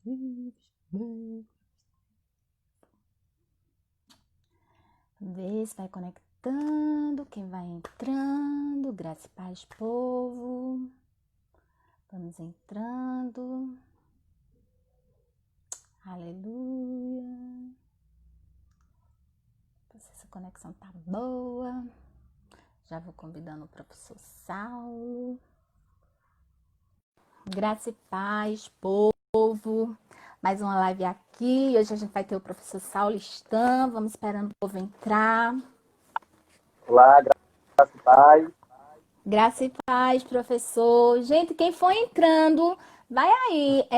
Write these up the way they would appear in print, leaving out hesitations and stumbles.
Vê se vai conectando, quem vai entrando. Graça e paz, povo. Vamos entrando. Aleluia. Essa conexão tá boa. Já vou convidando o professor Saulo. Graça e paz, povo. Mais uma live aqui. Hoje a gente vai ter o professor Saulo Stan. Vamos esperando o povo entrar. Olá, graça e paz. Graça e paz, professor. Gente, quem for entrando, vai aí,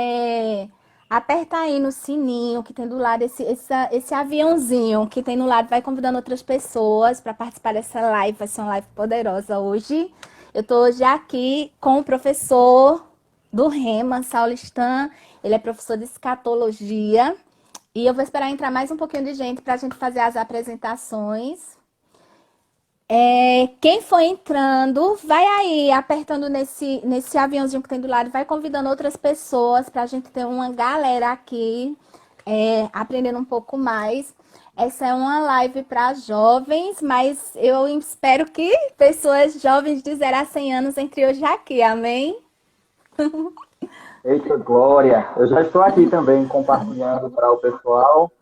aperta aí no sininho que tem do lado, esse aviãozinho que tem no lado, vai convidando outras pessoas para participar dessa live. Vai ser uma live poderosa hoje. Eu estou hoje aqui com o professor do Rema, Saulo Stan. Ele é professor de escatologia. E eu vou esperar entrar mais um pouquinho de gente para a gente fazer as apresentações. Quem for entrando, vai aí apertando nesse aviãozinho que tem do lado, vai convidando outras pessoas para a gente ter uma galera aqui aprendendo um pouco mais. Essa é uma live para jovens, mas eu espero que pessoas jovens de 0 a 100 anos entrem hoje aqui, amém? Eita, Glória. Eu já estou aqui também compartilhando para o pessoal,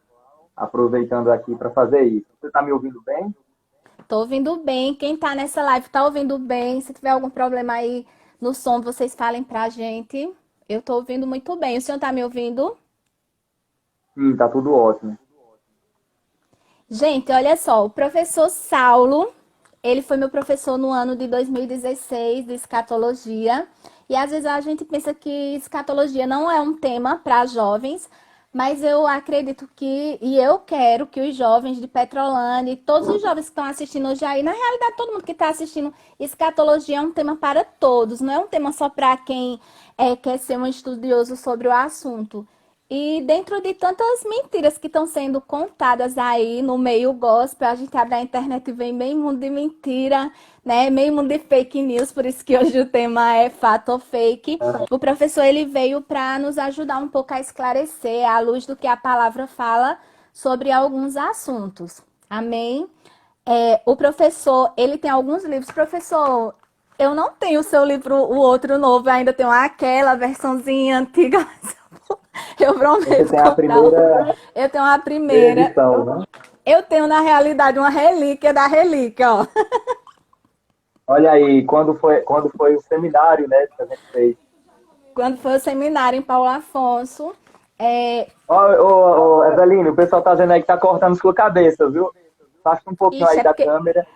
aproveitando aqui para fazer isso. Você está me ouvindo bem? Tô ouvindo bem. Quem tá nessa live tá ouvindo bem. Se tiver algum problema aí no som, vocês falem pra gente. Eu tô ouvindo muito bem. O senhor tá me ouvindo? Sim, tá tudo ótimo. Gente, olha só, o professor Saulo, ele foi meu professor no ano de 2016 de escatologia. E às vezes a gente pensa que escatologia não é um tema para jovens, mas eu acredito que, e eu quero que os jovens de Petrolândia, e todos os jovens que estão assistindo hoje aí, na realidade todo mundo que está assistindo, escatologia é um tema para todos, não é um tema só para quem quer ser um estudioso sobre o assunto. E dentro de tantas mentiras que estão sendo contadas aí no meio gospel, a gente abre a internet e vem meio mundo de mentira, né? Meio mundo de fake news, por isso que hoje o tema é fato ou fake. O professor ele veio para nos ajudar um pouco a esclarecer à luz do que a palavra fala sobre alguns assuntos. Amém? O professor, ele tem alguns livros. Professor, eu não tenho o seu livro, o outro novo, eu ainda tenho aquela versãozinha antiga. Eu Você prometo tem a comprar um. primeira Eu tenho a primeira. edição, né? Eu tenho, na realidade, uma relíquia da relíquia, ó. Olha aí, quando foi o seminário, né, que a gente fez. Quando foi o seminário em Paulo Afonso, Ô, Eveline, o pessoal tá dizendo aí que tá cortando sua cabeça, viu? Afasta um pouquinho ixi, aí da câmera.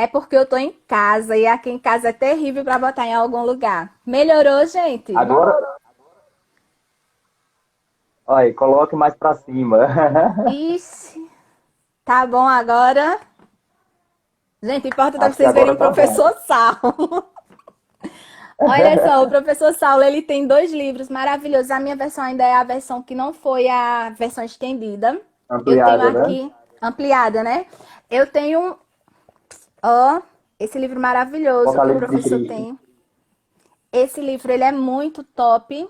é porque eu tô em casa e aqui em casa é terrível para botar em algum lugar. Melhorou, gente? Agora, olha aí, coloque mais para cima. Ixi, tá bom agora. Gente, importa pra Acho que vocês verem agora o tá bom. professor Saulo. Olha só, o professor Saulo, ele tem 2 livros maravilhosos. A minha versão ainda é a versão que não foi a versão estendida. Eu tenho Ampliada, né? aqui, ampliada, né? Eu tenho, ó, esse livro maravilhoso que o Apocalipse de professor Cristo. tem. Esse livro, ele é muito top.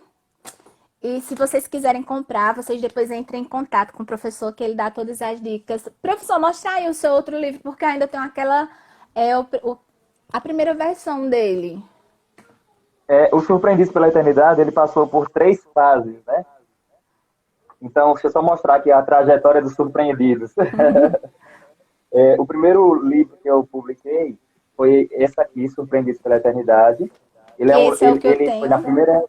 E se vocês quiserem comprar, vocês depois entrem em contato com o professor, que ele dá todas as dicas. Professor, mostra aí o seu outro livro, porque ainda tem aquela, a primeira versão dele. O Surpreendido pela Eternidade, ele passou por 3 fases, né? Então, deixa eu só mostrar aqui a trajetória dos surpreendidos. O primeiro livro que eu publiquei foi esse aqui, Surpreendidos pela Eternidade. Ele, Que é um, esse é o que eu ele foi na tenho. primeira,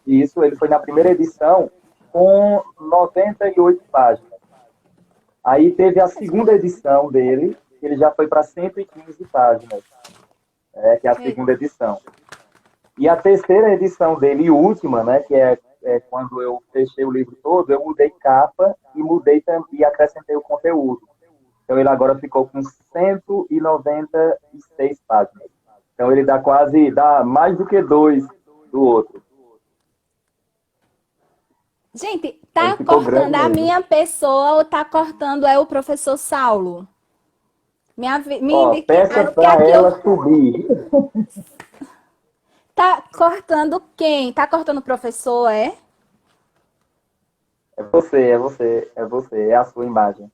isso, ele foi na primeira edição com 98 páginas. Aí teve a segunda edição dele, que ele já foi para 115 páginas, que é a segunda edição. E a terceira edição dele, e última, né, que é quando eu fechei o livro todo, eu mudei capa e acrescentei o conteúdo. Então ele agora ficou com 196 páginas. Então ele dá mais do que 2 do outro. Gente, Ele tá ficou grande cortando a mesmo. minha pessoa ou tá cortando o professor Saulo? Me Ó, indique, peça que para aqui eu... ela subir. Tá cortando quem? Tá cortando o professor, é? é a sua imagem.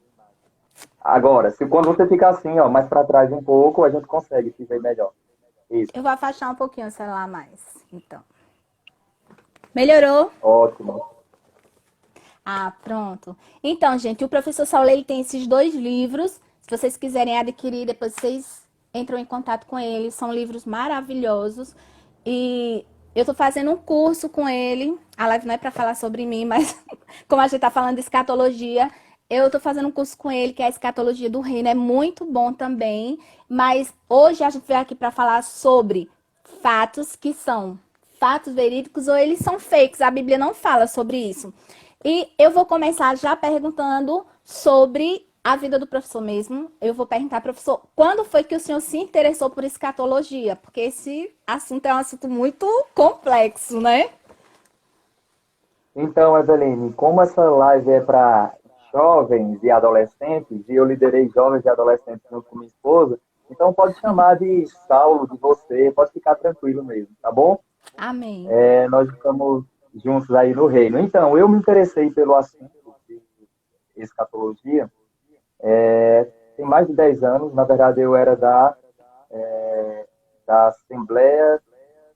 Agora, se quando você ficar assim, ó, mais para trás um pouco, a gente consegue se ver melhor. Isso, Eu vou afastar um pouquinho o celular mais. Então. Melhorou? ótimo. Ah, pronto. Então, gente, o professor Saulo ele tem esses dois livros. Se vocês quiserem adquirir, depois vocês entram em contato com ele. São livros maravilhosos. E eu tô fazendo um curso com ele. A live não é para falar sobre mim, mas como a gente tá falando de escatologia, eu tô fazendo um curso com ele que é a escatologia do reino. É muito bom também. Mas hoje a gente veio aqui para falar sobre fatos que são fatos verídicos ou eles são fakes. A Bíblia não fala sobre isso. E eu vou começar já perguntando sobre a vida do professor mesmo. Eu vou perguntar, professor, quando foi que o senhor se interessou por escatologia? Porque esse assunto é um assunto muito complexo, né? Então, Eveline, como essa live é para jovens e adolescentes, e eu liderei jovens e adolescentes junto com minha esposa, então pode chamar de Saulo, de você, pode ficar tranquilo mesmo, tá bom? Amém. Nós estamos juntos aí no reino. Então, eu me interessei pelo assunto de escatologia tem mais de 10 anos. Na verdade, eu era da Assembleia,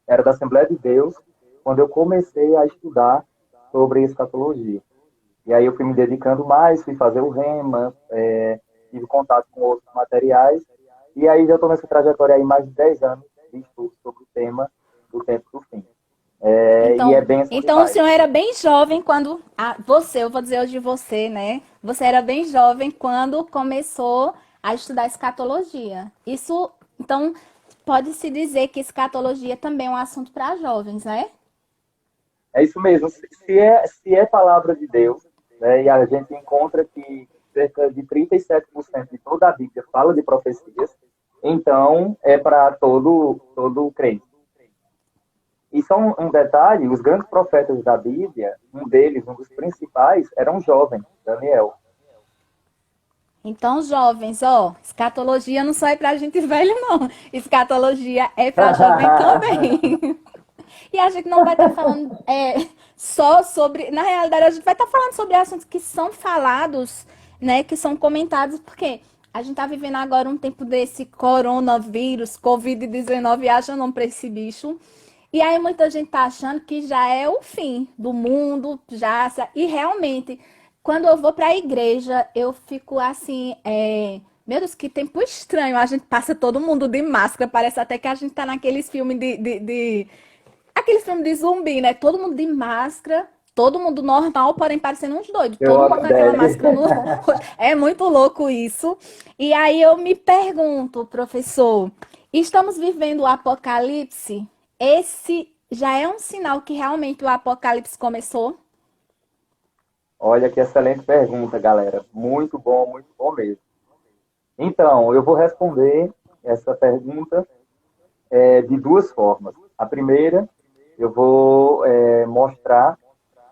era da Assembleia de Deus, quando eu comecei a estudar sobre escatologia. E aí eu fui me dedicando mais, fui fazer o rema, tive contato com outros materiais, e aí já estou nessa trajetória aí mais de 10 anos de estudo sobre o tema do tempo do fim. E é bênção Então o demais. senhor era bem jovem quando você, eu vou dizer hoje você, né? Você era bem jovem quando começou a estudar escatologia. Isso, então, pode-se dizer que escatologia também é um assunto para jovens, né? É isso mesmo. Se é palavra de Deus, né, e a gente encontra que cerca de 37% de toda a Bíblia fala de profecias, então é para todo crente. E só um detalhe, os grandes profetas da Bíblia, um deles, um dos principais, era um jovem, Daniel. Então, jovens, ó, escatologia não só é pra gente velho, não. Escatologia é pra jovem também. E a gente não vai estar falando só sobre. Na realidade, a gente vai estar falando sobre assuntos que são falados, né? Que são comentados, porque a gente está vivendo agora um tempo desse coronavírus, Covid-19, acha não para esse bicho. E aí muita gente tá achando que já é o fim do mundo, já. E realmente, quando eu vou para a igreja, eu fico assim. Meu Deus, que tempo estranho. A gente passa todo mundo de máscara. Parece até que a gente tá naqueles filmes aquele filme de zumbi, né? Todo mundo de máscara, todo mundo normal, porém parecendo uns doidos. Eu Todo mundo com aquela deve. máscara no rosto. É muito louco isso. E aí eu me pergunto, professor, estamos vivendo o apocalipse? Esse já é um sinal que realmente o apocalipse começou? Olha que excelente pergunta, galera. Muito bom mesmo. Então, eu vou responder essa pergunta de duas formas. A primeira, eu vou mostrar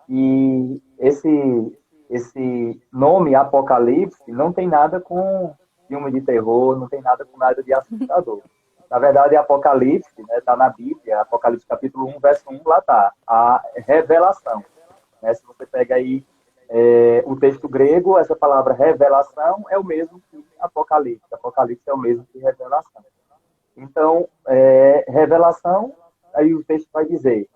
que esse nome Apocalipse não tem nada com filme de terror, não tem nada com nada de assustador. Na verdade, Apocalipse está na Bíblia, Apocalipse capítulo 1, verso 1, lá está, a revelação. Né? Se você pega aí o texto grego, essa palavra revelação é o mesmo que Apocalipse. Apocalipse é o mesmo que revelação. Então, revelação, aí o texto vai dizer,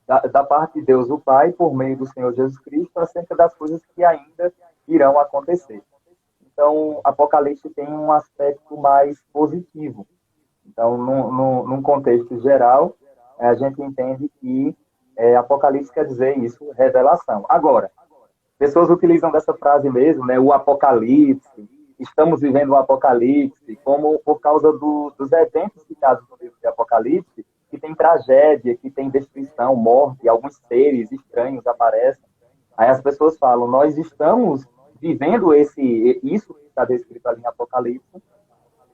da parte de Deus o Pai, por meio do Senhor Jesus Cristo, acerca das coisas que ainda irão acontecer. Então, Apocalipse tem um aspecto mais positivo. Então, num contexto geral, a gente entende que Apocalipse quer dizer isso, revelação. Agora, pessoas utilizam dessa frase mesmo, né, o Apocalipse, estamos vivendo o Apocalipse, como por causa dos eventos citados no livro de Apocalipse, que tem tragédia, que tem destruição, morte, alguns seres estranhos aparecem. Aí as pessoas falam, nós estamos vivendo isso que está descrito ali em Apocalipse.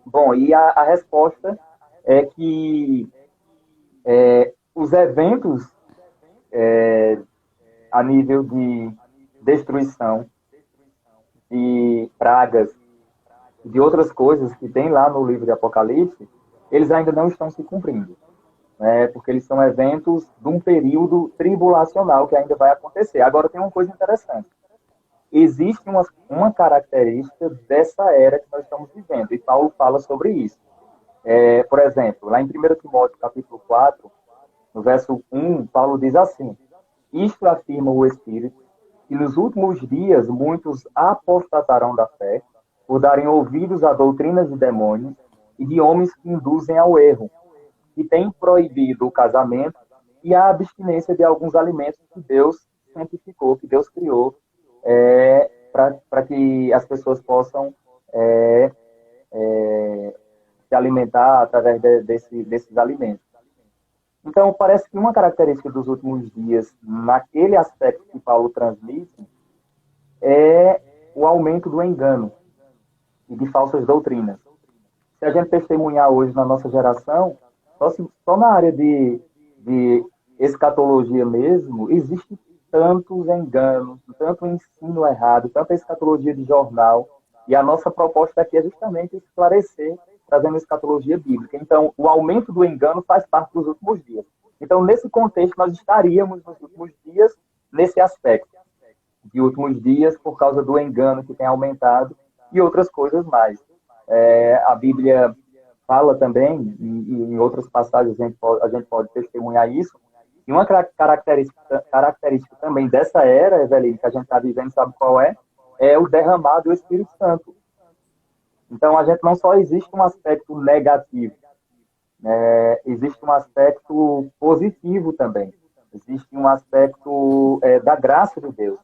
Bom, e a resposta é que os eventos a nível de destruição, de pragas, de outras coisas que tem lá no livro de Apocalipse, eles ainda não estão se cumprindo. né? Porque eles são eventos de um período tribulacional que ainda vai acontecer. Agora, tem uma coisa interessante. Existe uma característica dessa era que nós estamos vivendo, e Paulo fala sobre isso. Por exemplo, lá em 1 Timóteo, capítulo 4, no verso 1, Paulo diz assim: Isto afirma o Espírito, que nos últimos dias muitos apostatarão da fé, por darem ouvidos a doutrinas de demônios e de homens que induzem ao erro, que têm proibido o casamento e a abstinência de alguns alimentos que Deus santificou, que Deus criou, para que as pessoas possam é, se alimentar através desses alimentos. Então, parece que uma característica dos últimos dias, naquele aspecto que Paulo transmite, é o aumento do engano e de falsas doutrinas. Se a gente testemunhar hoje na nossa geração, só na área de escatologia mesmo, existe tantos enganos, tanto ensino errado, tanta escatologia de jornal, e a nossa proposta aqui é justamente esclarecer, trazendo escatologia bíblica. Então, o aumento do engano faz parte dos últimos dias. Então, nesse contexto, nós estaríamos nos últimos dias, nesse aspecto de últimos dias, por causa do engano que tem aumentado e outras coisas mais. A Bíblia fala também, e em outras passagens a gente pode testemunhar isso, e uma característica também dessa era, Eveline, que a gente está vivendo, sabe qual é? É o derramado do Espírito Santo. Então, a gente não só existe um aspecto negativo, existe um aspecto positivo também. Existe um aspecto da graça de Deus.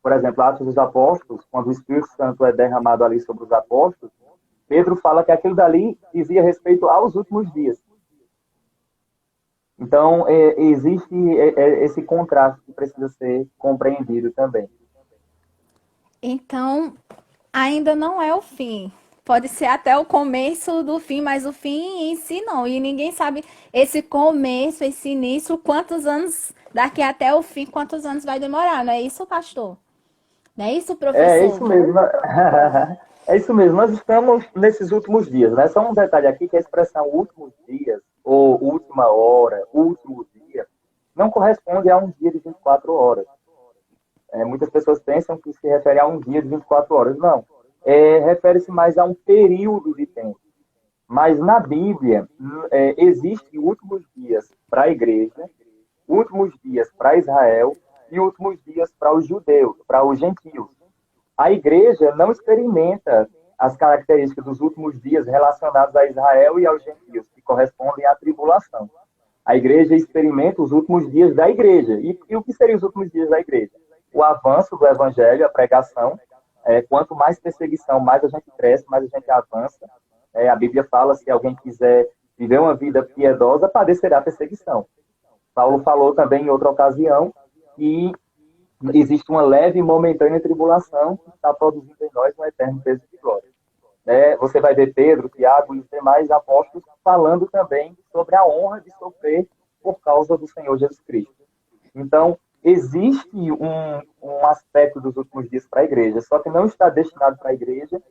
Por exemplo, Atos dos Apóstolos, quando o Espírito Santo é derramado ali sobre os apóstolos, Pedro fala que aquilo dali dizia respeito aos últimos dias. Então, existe esse contraste que precisa ser compreendido também. Então, ainda não é o fim. Pode ser até o começo do fim, mas o fim em si não. E ninguém sabe esse começo, esse início, quantos anos, daqui até o fim, quantos anos vai demorar. Não é isso, pastor? Não é isso, É professor? isso mesmo. É isso mesmo. Nós estamos nesses últimos dias, né? Só um detalhe aqui que a expressão últimos dias, ou última hora, último dia, não corresponde a um dia de 24 horas. Muitas pessoas pensam que se refere a um dia de 24 horas. Não. Refere-se mais a um período de tempo. Mas na Bíblia, existe últimos dias para a igreja, últimos dias para Israel e últimos dias para os judeus, para os gentios. A igreja não experimenta as características dos últimos dias relacionadas a Israel e aos gentios, que correspondem à tribulação. A igreja experimenta os últimos dias da igreja. E o que seriam os últimos dias da igreja? O avanço do evangelho, a pregação. Quanto mais perseguição, mais a gente cresce, mais a gente avança. A Bíblia fala, se alguém quiser viver uma vida piedosa, padecerá perseguição. Paulo falou também em outra ocasião que existe uma leve e momentânea tribulação que está produzindo em nós um eterno peso de glória. Você vai ver Pedro, Tiago e os demais apóstolos falando também sobre a honra de sofrer por causa do Senhor Jesus Cristo. Então, existe um aspecto dos últimos dias para a igreja, só que não está destinado para a igreja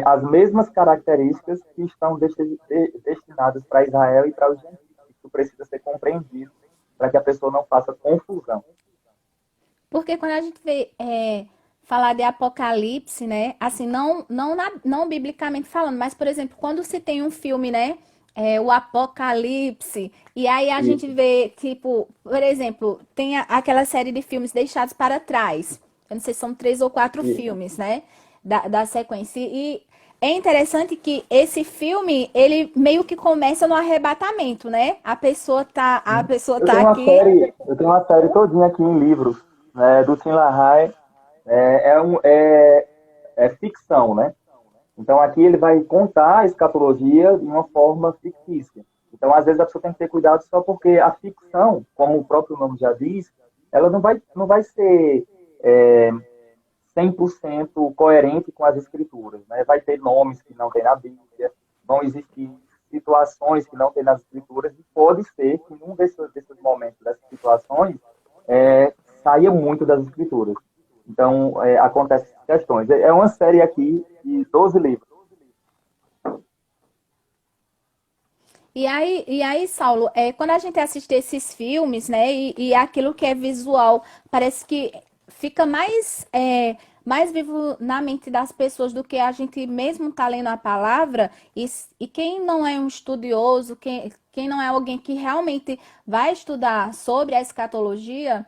as mesmas características que estão destinadas para Israel e para os gentios. Isso precisa ser compreendido para que a pessoa não faça confusão. Porque quando a gente vê falar de Apocalipse, né? Assim, não biblicamente falando, mas, por exemplo, quando se tem um filme, né? O Apocalipse, e aí a gente Isso. vê, tipo, por exemplo, tem aquela série de filmes Deixados para Trás. Eu não sei se são 3 ou 4 Isso. filmes, né? Da sequência. E é interessante que esse filme, ele meio que começa no arrebatamento, né? A pessoa tá aqui. Eu tenho uma série todinha aqui em livros, né, do Tim LaHaye. É ficção, né? Então aqui ele vai contar a escatologia de uma forma fictícia. Então às vezes a pessoa tem que ter cuidado só porque a ficção, como o próprio nome já diz, ela não vai ser 100% coerente com as escrituras, né? Vai ter nomes que não tem na Bíblia, vão existir situações que não tem nas escrituras e pode ser que num desses momentos, dessas situações, saia muito das escrituras. Então, acontecem essas questões. É uma série aqui de 12 livros. E aí, Saulo, quando a gente assiste esses filmes, né, e aquilo que é visual, parece que fica mais vivo na mente das pessoas do que a gente mesmo tá lendo a palavra. E quem não é um estudioso, quem não é alguém que realmente vai estudar sobre a escatologia,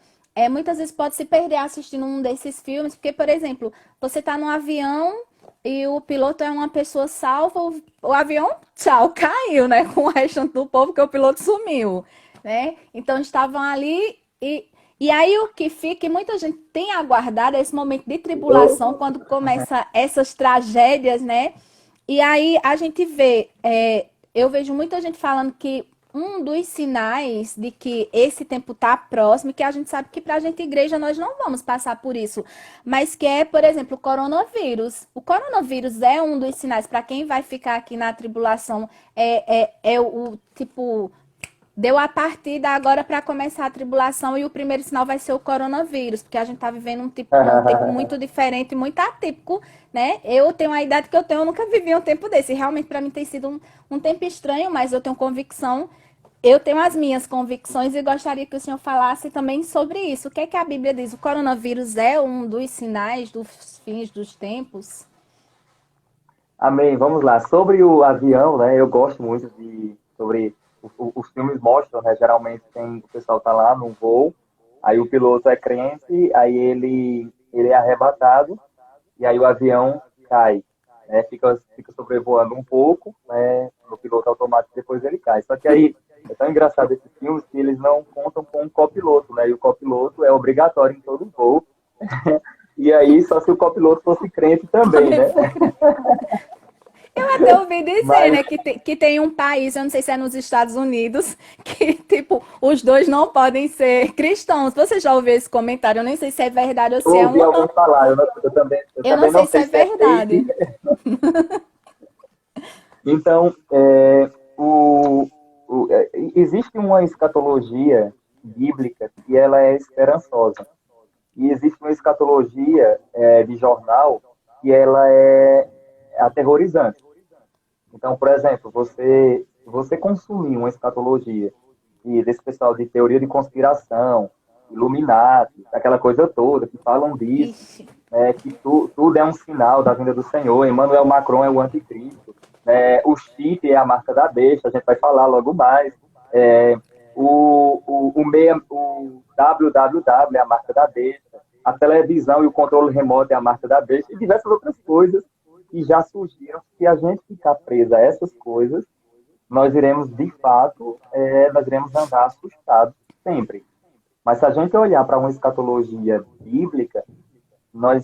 muitas vezes pode se perder assistindo um desses filmes, porque, por exemplo, você está num avião e o piloto é uma pessoa salva, o avião, tchau, caiu, né? Com o restante do povo, que o piloto sumiu, né? Então estavam ali e aí o que fica, e muita gente tem aguardado esse momento de tribulação, quando começa essas tragédias, né? E aí a gente vê, eu vejo muita gente falando que um dos sinais de que esse tempo está próximo, que a gente sabe que para a gente, igreja, nós não vamos passar por isso, mas que é, por exemplo, o coronavírus. O coronavírus é um dos sinais para quem vai ficar aqui na tribulação, é o tipo. Deu a partida agora para começar a tribulação e o primeiro sinal vai ser o coronavírus, porque a gente está vivendo um tempo muito diferente, muito atípico, né? Eu tenho a idade que eu tenho, eu nunca vivi um tempo desse. Realmente para mim tem sido um tempo estranho, mas eu tenho convicção, eu tenho as minhas convicções e gostaria que o senhor falasse também sobre isso. O que é que a Bíblia diz? O coronavírus é um dos sinais dos fins dos tempos? Amém. Vamos lá. Sobre o avião, né? Eu gosto muito de sobre os filmes mostram, né? Geralmente tem o pessoal tá lá no voo, aí o piloto é crente, aí ele é arrebatado e aí o avião cai, né? Fica sobrevoando um pouco, né? No piloto automático depois ele cai. Só que aí é tão engraçado esses filmes que eles não contam com um copiloto, né? E o copiloto é obrigatório em todo voo. E aí só se o copiloto fosse crente também, Também né? foi. Eu até ouvi dizer, Mas né, que tem um país, eu não sei se é nos Estados Unidos, que, tipo, os dois não podem ser cristãos. Você já ouviu esse comentário? Eu nem sei se é verdade ou eu se é ouvi uma. alguém falar, eu Eu não também sei não se sei é se é fake. verdade. Então, existe uma escatologia bíblica que ela é esperançosa. E existe uma escatologia de jornal que ela é aterrorizante. Então, por exemplo, você consumir uma escatologia e desse pessoal de teoria de conspiração, Illuminati, aquela coisa toda, que falam disso, Ixi. né, que tudo é um sinal da vinda do Senhor, Emmanuel Macron é o anticristo, né, o chip é a marca da besta, a gente vai falar logo mais, é, o www é a marca da besta, a televisão e o controle remoto é a marca da besta, e diversas outras coisas que já surgiram. Se a gente ficar preso a essas coisas, nós iremos, de fato, nós iremos andar assustados sempre. Mas se a gente olhar para uma escatologia bíblica, nós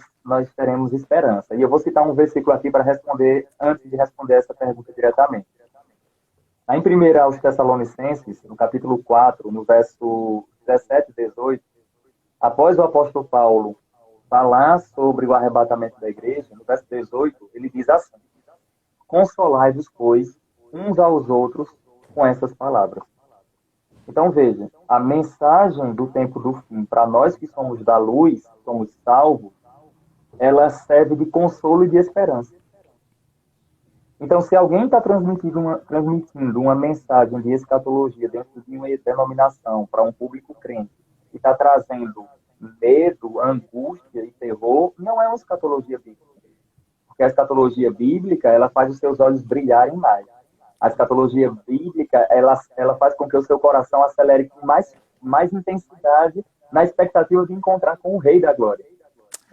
teremos esperança. E eu vou citar um versículo aqui para responder, antes de responder essa pergunta diretamente. Lá em 1 aos Tessalonicenses, no capítulo 4, no verso 17 e 18, após o apóstolo Paulo falar sobre o arrebatamento da igreja, no verso 18, ele diz assim: consolai-vos, pois, uns aos outros com essas palavras. Então, veja, a mensagem do tempo do fim, para nós que somos da luz, somos salvos, ela serve de consolo e de esperança. Então, se alguém está transmitindo uma mensagem de escatologia dentro de uma denominação para um público crente, e está trazendo medo, angústia e terror, não é uma escatologia bíblica. Porque a escatologia bíblica, ela faz os seus olhos brilharem mais. A escatologia bíblica, ela faz com que o seu coração acelere com mais intensidade na expectativa de encontrar com o Rei da Glória.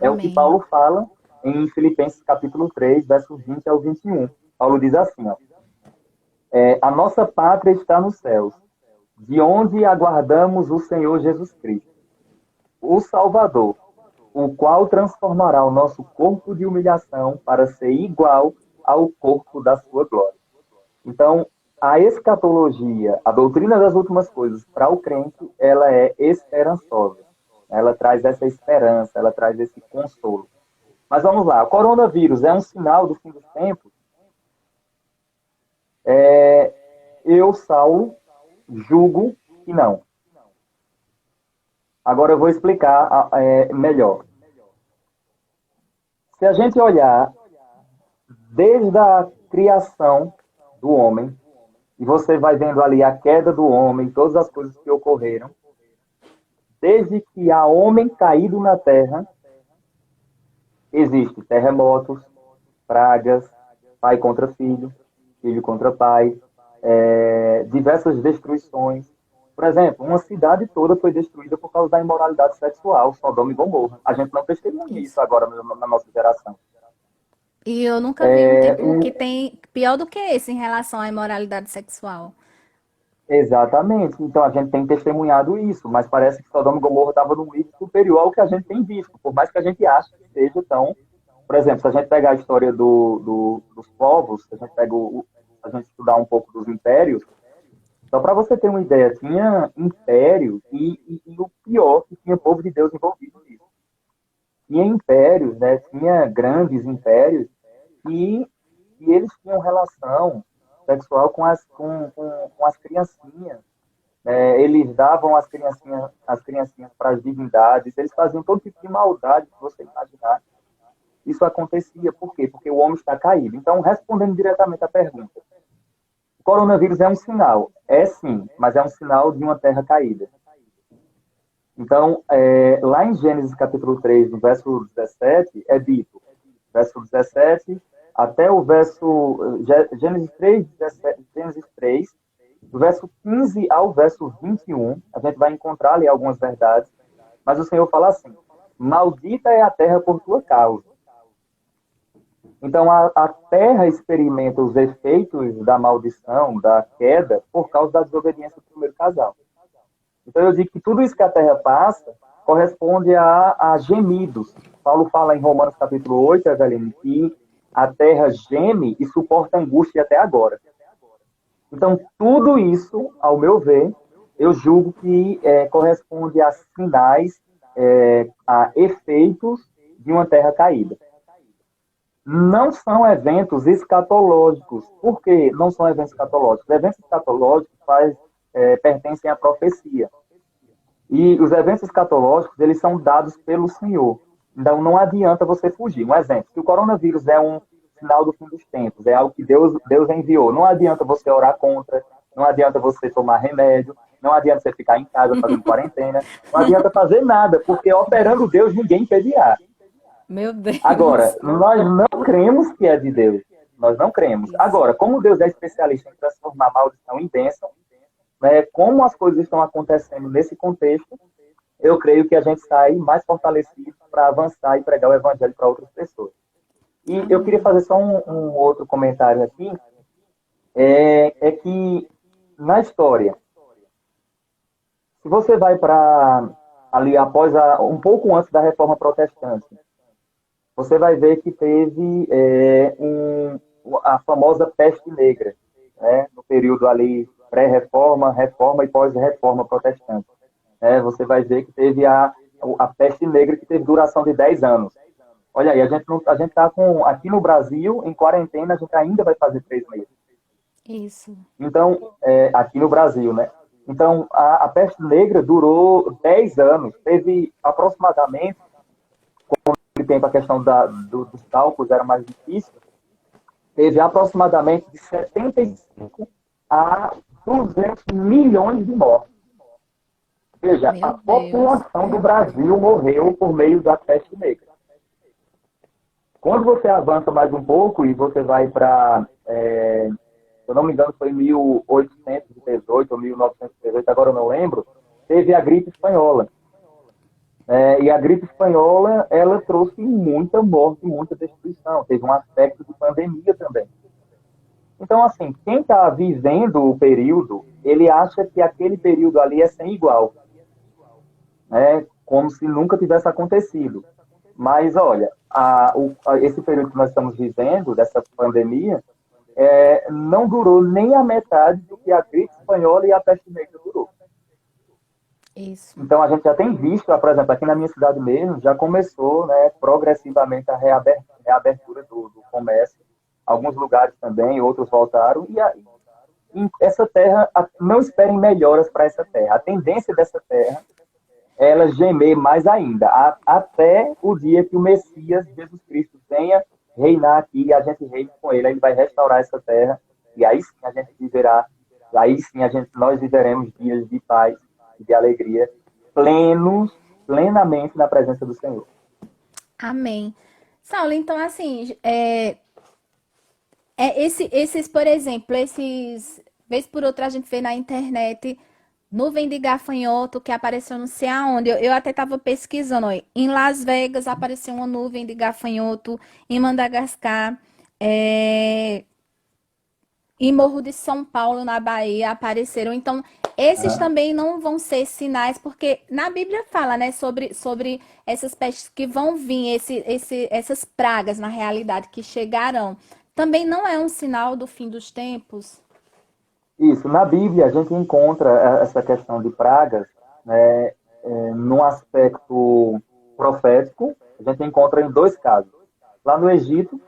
É o que Amém. Paulo fala em Filipenses capítulo 3, versos 20 ao 21. Paulo diz assim, ó, a nossa pátria está nos céus, de onde aguardamos o Senhor Jesus Cristo, o Salvador, o qual transformará o nosso corpo de humilhação para ser igual ao corpo da sua glória. Então, a escatologia, a doutrina das últimas coisas, para o crente, ela é esperançosa. Ela traz essa esperança, ela traz esse consolo. Mas vamos lá, o coronavírus é um sinal do fim dos tempos? Eu, Saulo, julgo que não. Agora eu vou explicar melhor. Se a gente olhar desde a criação do homem, E você vai vendo ali a queda do homem, todas as coisas que ocorreram. Desde que há homem caído na terra, existe terremotos, pragas, pai contra filho, filho contra pai, diversas destruições. Por exemplo, uma cidade toda foi destruída por causa da imoralidade sexual, Sodoma e Gomorra. A gente não testemunha isso Isso. agora na nossa geração. E eu nunca vi um É, tempo que tem pior do que esse em relação à imoralidade sexual. exatamente. Então a gente tem testemunhado isso, mas parece que Sodoma e Gomorra estava num nível superior ao que a gente tem visto, por mais que a gente ache que seja tão. Por exemplo, se a gente pegar a história dos povos, se a gente pega a gente estudar um pouco dos impérios, só para você ter uma ideia, tinha império e o pior, que tinha povo de Deus envolvido nisso. Tinha impérios, né? Tinha grandes impérios e eles tinham relação sexual com as criancinhas. Eles davam as criancinhas para as divindades, eles faziam todo tipo de maldade que você imaginar. Isso acontecia, por quê? Porque o homem está caído. Então, respondendo diretamente à pergunta, o coronavírus é um sinal? É sim, mas é um sinal de uma terra caída. Então, lá em Gênesis capítulo 3, no verso 17, é dito, verso 17 até o verso, Gênesis 3, 17, Gênesis 3, do verso 15 ao verso 21, a gente vai encontrar ali algumas verdades, mas o Senhor fala assim, maldita é a terra por tua causa. Então, a terra experimenta os efeitos da maldição, da queda, por causa da desobediência do primeiro casal. Então, eu digo que tudo isso que a terra passa corresponde a gemidos. Paulo fala em Romanos capítulo 8, Eveline, que a terra geme e suporta angústia até agora. Então, tudo isso, ao meu ver, eu julgo que corresponde a sinais, a efeitos de uma terra caída. Não são eventos escatológicos. Por que não são eventos escatológicos? Eventos escatológicos pertencem à profecia. E os eventos escatológicos, eles são dados pelo Senhor. Então, não adianta você fugir. Um exemplo, se o coronavírus é um sinal do fim dos tempos, é algo que Deus enviou, não adianta você orar contra, não adianta você tomar remédio, não adianta você ficar em casa fazendo quarentena, não adianta fazer nada, porque operando Deus, ninguém impedirá. Meu Agora, Deus. nós não cremos que é de Deus. Nós não cremos. Isso. Agora, como Deus é especialista em transformar maldição em bênção, né, como as coisas estão acontecendo nesse contexto, eu creio que a gente sai mais fortalecido para avançar e pregar o evangelho para outras pessoas. E eu queria Amém. fazer só um outro comentário aqui, que na história, se você vai para ali após um pouco antes da Reforma Protestante, você vai ver que teve a famosa peste negra, né, no período ali pré-reforma, reforma e pós-reforma protestante. Você vai ver que teve a peste negra que teve duração de 10 anos. Olha aí, a gente está aqui no Brasil, em quarentena, a gente ainda vai fazer 3 meses. Isso. Então, aqui no Brasil, né? Então, a peste negra durou 10 anos. Teve aproximadamente, naquele tempo a questão dos cálculos era mais difícil, teve aproximadamente de 75 a 200 milhões de mortes. Veja, Meu a Deus. população do Brasil morreu por meio da peste negra. Quando você avança mais um pouco e você vai para, se eu não me engano, foi 1818 ou 1918, agora eu não lembro, teve a gripe espanhola. E a gripe espanhola, ela trouxe muita morte, muita destruição. Teve um aspecto de pandemia também. Então, assim, quem está vivendo o período, ele acha que aquele período ali é sem igual, né? Como se nunca tivesse acontecido. Mas, olha, esse período que nós estamos vivendo, dessa pandemia, não durou nem a metade do que a gripe espanhola e a peste negra durou. Isso. Então, a gente já tem visto, por exemplo, aqui na minha cidade mesmo, já começou, né, progressivamente a reabertura do comércio. Alguns lugares também, outros voltaram. E essa terra, não esperem melhoras para essa terra. A tendência dessa terra é ela gemer mais ainda, até o dia que o Messias, Jesus Cristo, venha reinar aqui e a gente reine com ele. Ele vai restaurar essa terra e aí sim a gente viverá Aí sim nós viveremos dias de paz e de alegria plenos, plenamente na presença do Senhor. Amém. Saulo, então assim, esses, por exemplo, vez por outra a gente vê na internet nuvem de gafanhoto que apareceu não sei aonde. Eu até estava pesquisando, ó. Em Las Vegas apareceu uma nuvem de gafanhoto, em Madagascar, é, em Morro de São Paulo, na Bahia, apareceram. Então, esses também não vão ser sinais, porque na Bíblia fala, né, sobre essas pestes que vão vir, essas pragas, na realidade, que chegarão. Também não é um sinal do fim dos tempos? Isso, na Bíblia a gente encontra essa questão de pragas, né, num aspecto profético, a gente encontra em dois casos. Lá no Egito,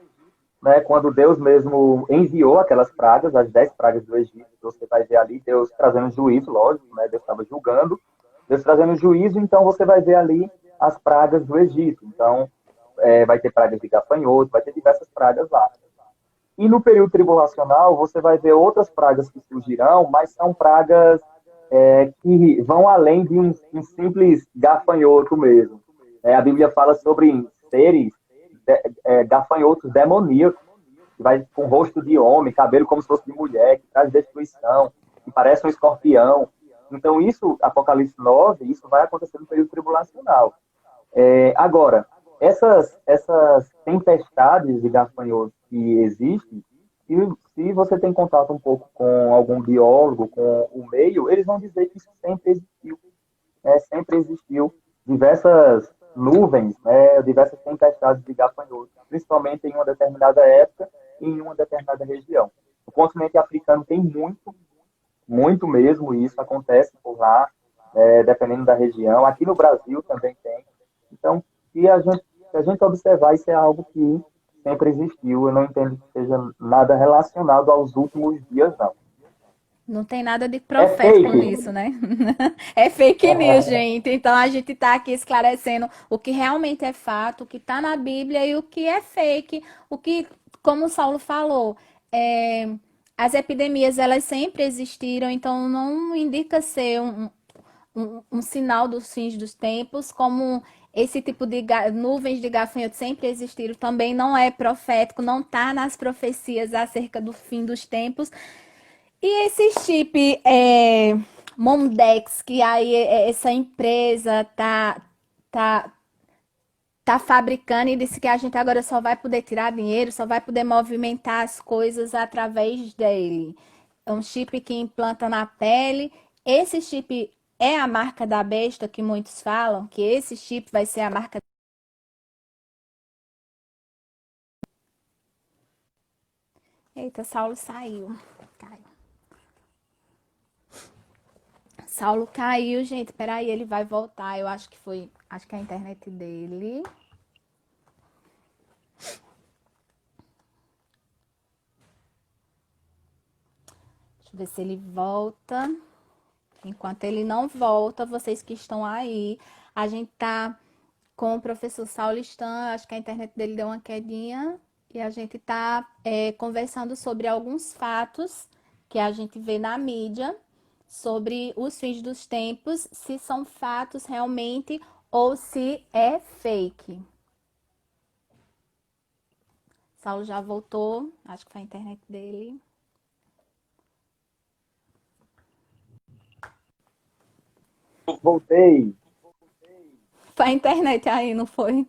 né, quando Deus mesmo enviou aquelas pragas, as 10 pragas do Egito, você vai ver ali Deus trazendo juízo, lógico, né, Deus estava julgando, Deus trazendo juízo, então você vai ver ali as pragas do Egito. Então, vai ter pragas de gafanhoto, vai ter diversas pragas lá. E no período tribulacional, você vai ver outras pragas que surgirão, mas são pragas que vão além de um simples gafanhoto mesmo. A Bíblia fala sobre seres, gafanhotos demoníacos, que vai com rosto de homem, cabelo como se fosse de mulher, que traz destruição, que parece um escorpião. Então, isso, Apocalipse 9, isso vai acontecer no período tribulacional. Agora, essas tempestades de gafanhotos que existem, se você tem contato um pouco com algum biólogo, com o meio, eles vão dizer que isso sempre existiu. Sempre existiu diversas nuvens, né, diversas tempestades de gafanhotos, principalmente em uma determinada época e em uma determinada região. O continente africano tem muito, muito mesmo, e isso acontece por lá, dependendo da região. Aqui no Brasil também tem. Então, se a gente observar, isso é algo que sempre existiu. Eu não entendo que seja nada relacionado aos últimos dias, não. Não tem nada de É profético fake. nisso, né? É fake news, gente. Então a gente está aqui esclarecendo o que realmente é fato, o que está na Bíblia e o que é fake, o que, como o Saulo falou, é, as epidemias elas sempre existiram, então não indica ser um sinal dos fins dos tempos, como esse tipo de nuvens de gafanhoto sempre existiram, também não é profético, não está nas profecias acerca do fim dos tempos. E esse chip Mondex, que aí essa empresa tá, tá fabricando e disse que a gente agora só vai poder tirar dinheiro, só vai poder movimentar as coisas através dele. É um chip que implanta na pele. Esse chip é a marca da besta que muitos falam, que esse chip vai ser a marca. Eita, Saulo saiu. Caiu. Saulo caiu, gente. Peraí, ele vai voltar. Eu acho que foi. Acho que é a internet dele. Deixa eu ver se ele volta. Enquanto ele não volta, vocês que estão aí, a gente tá com o professor Saulo Stan. Acho que a internet dele deu uma quedinha. E a gente tá conversando sobre alguns fatos que a gente vê na mídia sobre os fins dos tempos, se são fatos realmente ou se é fake. Saulo já voltou, acho que foi a internet dele. Voltei. Foi a internet aí, não foi?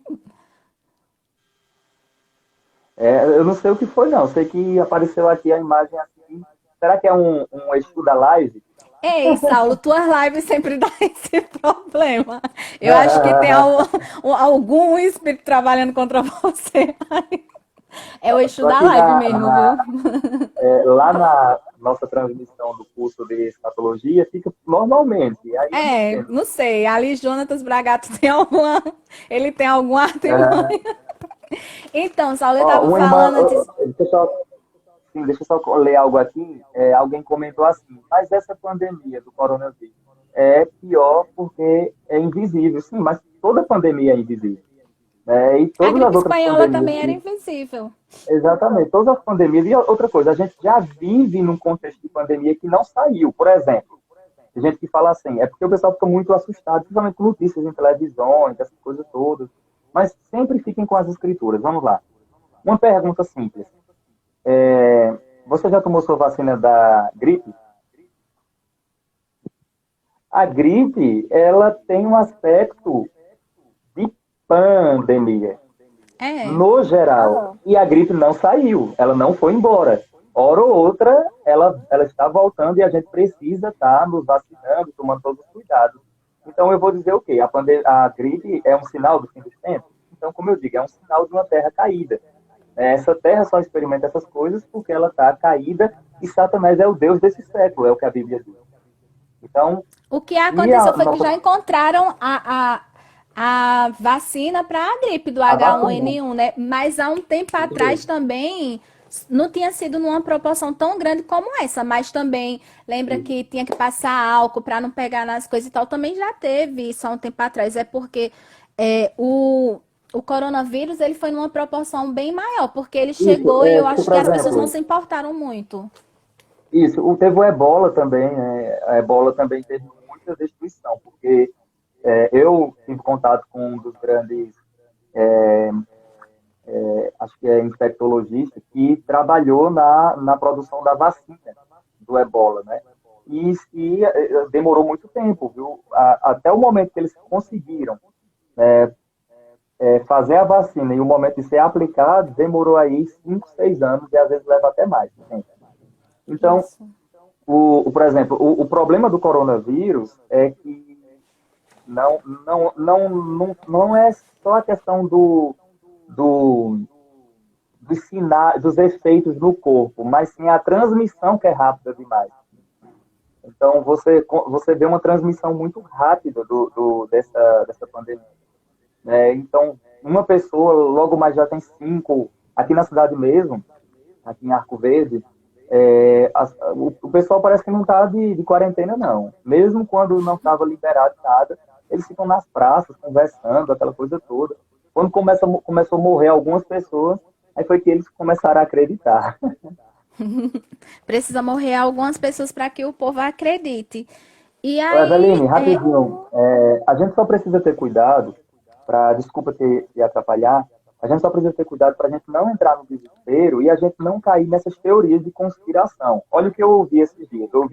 Eu não sei o que foi, não. Sei que apareceu aqui a imagem assim. Será que é um estudo live? Ei, Saulo, tuas lives sempre dá esse problema. Eu acho que tem algum espírito trabalhando contra você. É o eixo Estou da aqui live mesmo, viu? lá na nossa transmissão do curso de escatologia, fica normalmente. Aí eu não entendo. Não sei. Ali Jonatas Bragato tem alguma. Ele tem alguma artimanha. É, Então, Saulo, eu ó, tava uma irmã, falando antes. deixa eu só ler algo aqui. Alguém comentou assim, mas essa pandemia do coronavírus é pior porque é invisível. Sim, mas toda pandemia é invisível. né? E A todas as gripe outras espanhola pandemias também era invisível. exatamente, todas as pandemias. E outra coisa, a gente já vive num contexto de pandemia que não saiu. Por exemplo, tem gente que fala assim, é porque o pessoal fica muito assustado, principalmente com notícias em televisões, essas coisas todas. Mas sempre fiquem com as escrituras. Vamos lá. Uma pergunta simples. Você já tomou sua vacina da gripe? A gripe, ela tem um aspecto de pandemia, É. no geral. E a gripe não saiu, ela não foi embora. Hora ou outra, ela está voltando e a gente precisa estar nos vacinando, tomando todos os cuidados. Então, eu vou dizer o quê? A gripe é um sinal do fim dos tempos? Então, como eu digo, é um sinal de uma terra caída. Essa terra só experimenta essas coisas porque ela está caída e Satanás é o Deus desse século, é o que a Bíblia diz. Então, O que e aconteceu a foi que nossa já encontraram a vacina para a gripe do a vacina? H1N1, né? Mas há um tempo Isso atrás mesmo. também não tinha sido numa proporção tão grande como essa, mas também lembra que tinha que passar álcool para não pegar nas coisas e tal. Também já teve isso há um tempo atrás. É porque o coronavírus ele foi numa proporção bem maior, porque ele Isso, chegou e eu tipo, acho por que as pessoas não exemplo, se importaram muito. isso, teve o Ebola também, né? A Ebola também teve muita destruição, porque eu tive contato com um dos grandes, acho que é infectologista, que trabalhou na produção da vacina do Ebola, né? E demorou muito tempo, viu? Até o momento que eles conseguiram fazer a vacina e o momento de ser aplicado, demorou aí 5, 6 anos e às vezes leva até mais. Né? Então, Isso. por exemplo, o problema do coronavírus é que não é só a questão do, dos sinais, dos efeitos no corpo, mas sim a transmissão que é rápida demais. Então, você vê uma transmissão muito rápida dessa pandemia. Né? Então, uma pessoa, logo mais já tem 5, aqui na cidade mesmo, aqui em Arco Verde, o pessoal parece que não está de quarentena, não. Mesmo quando não estava liberado nada, eles ficam nas praças, conversando, aquela coisa toda. Quando começou a morrer algumas pessoas, aí foi que eles começaram a acreditar. Precisa morrer algumas pessoas para que o povo acredite. E Ô, Eveline, aí, rapidinho, a gente só precisa ter cuidado, desculpa te atrapalhar, a gente só precisa ter cuidado para a gente não entrar no desespero e a gente não cair nessas teorias de conspiração. Olha o que eu ouvi esses dias. Eu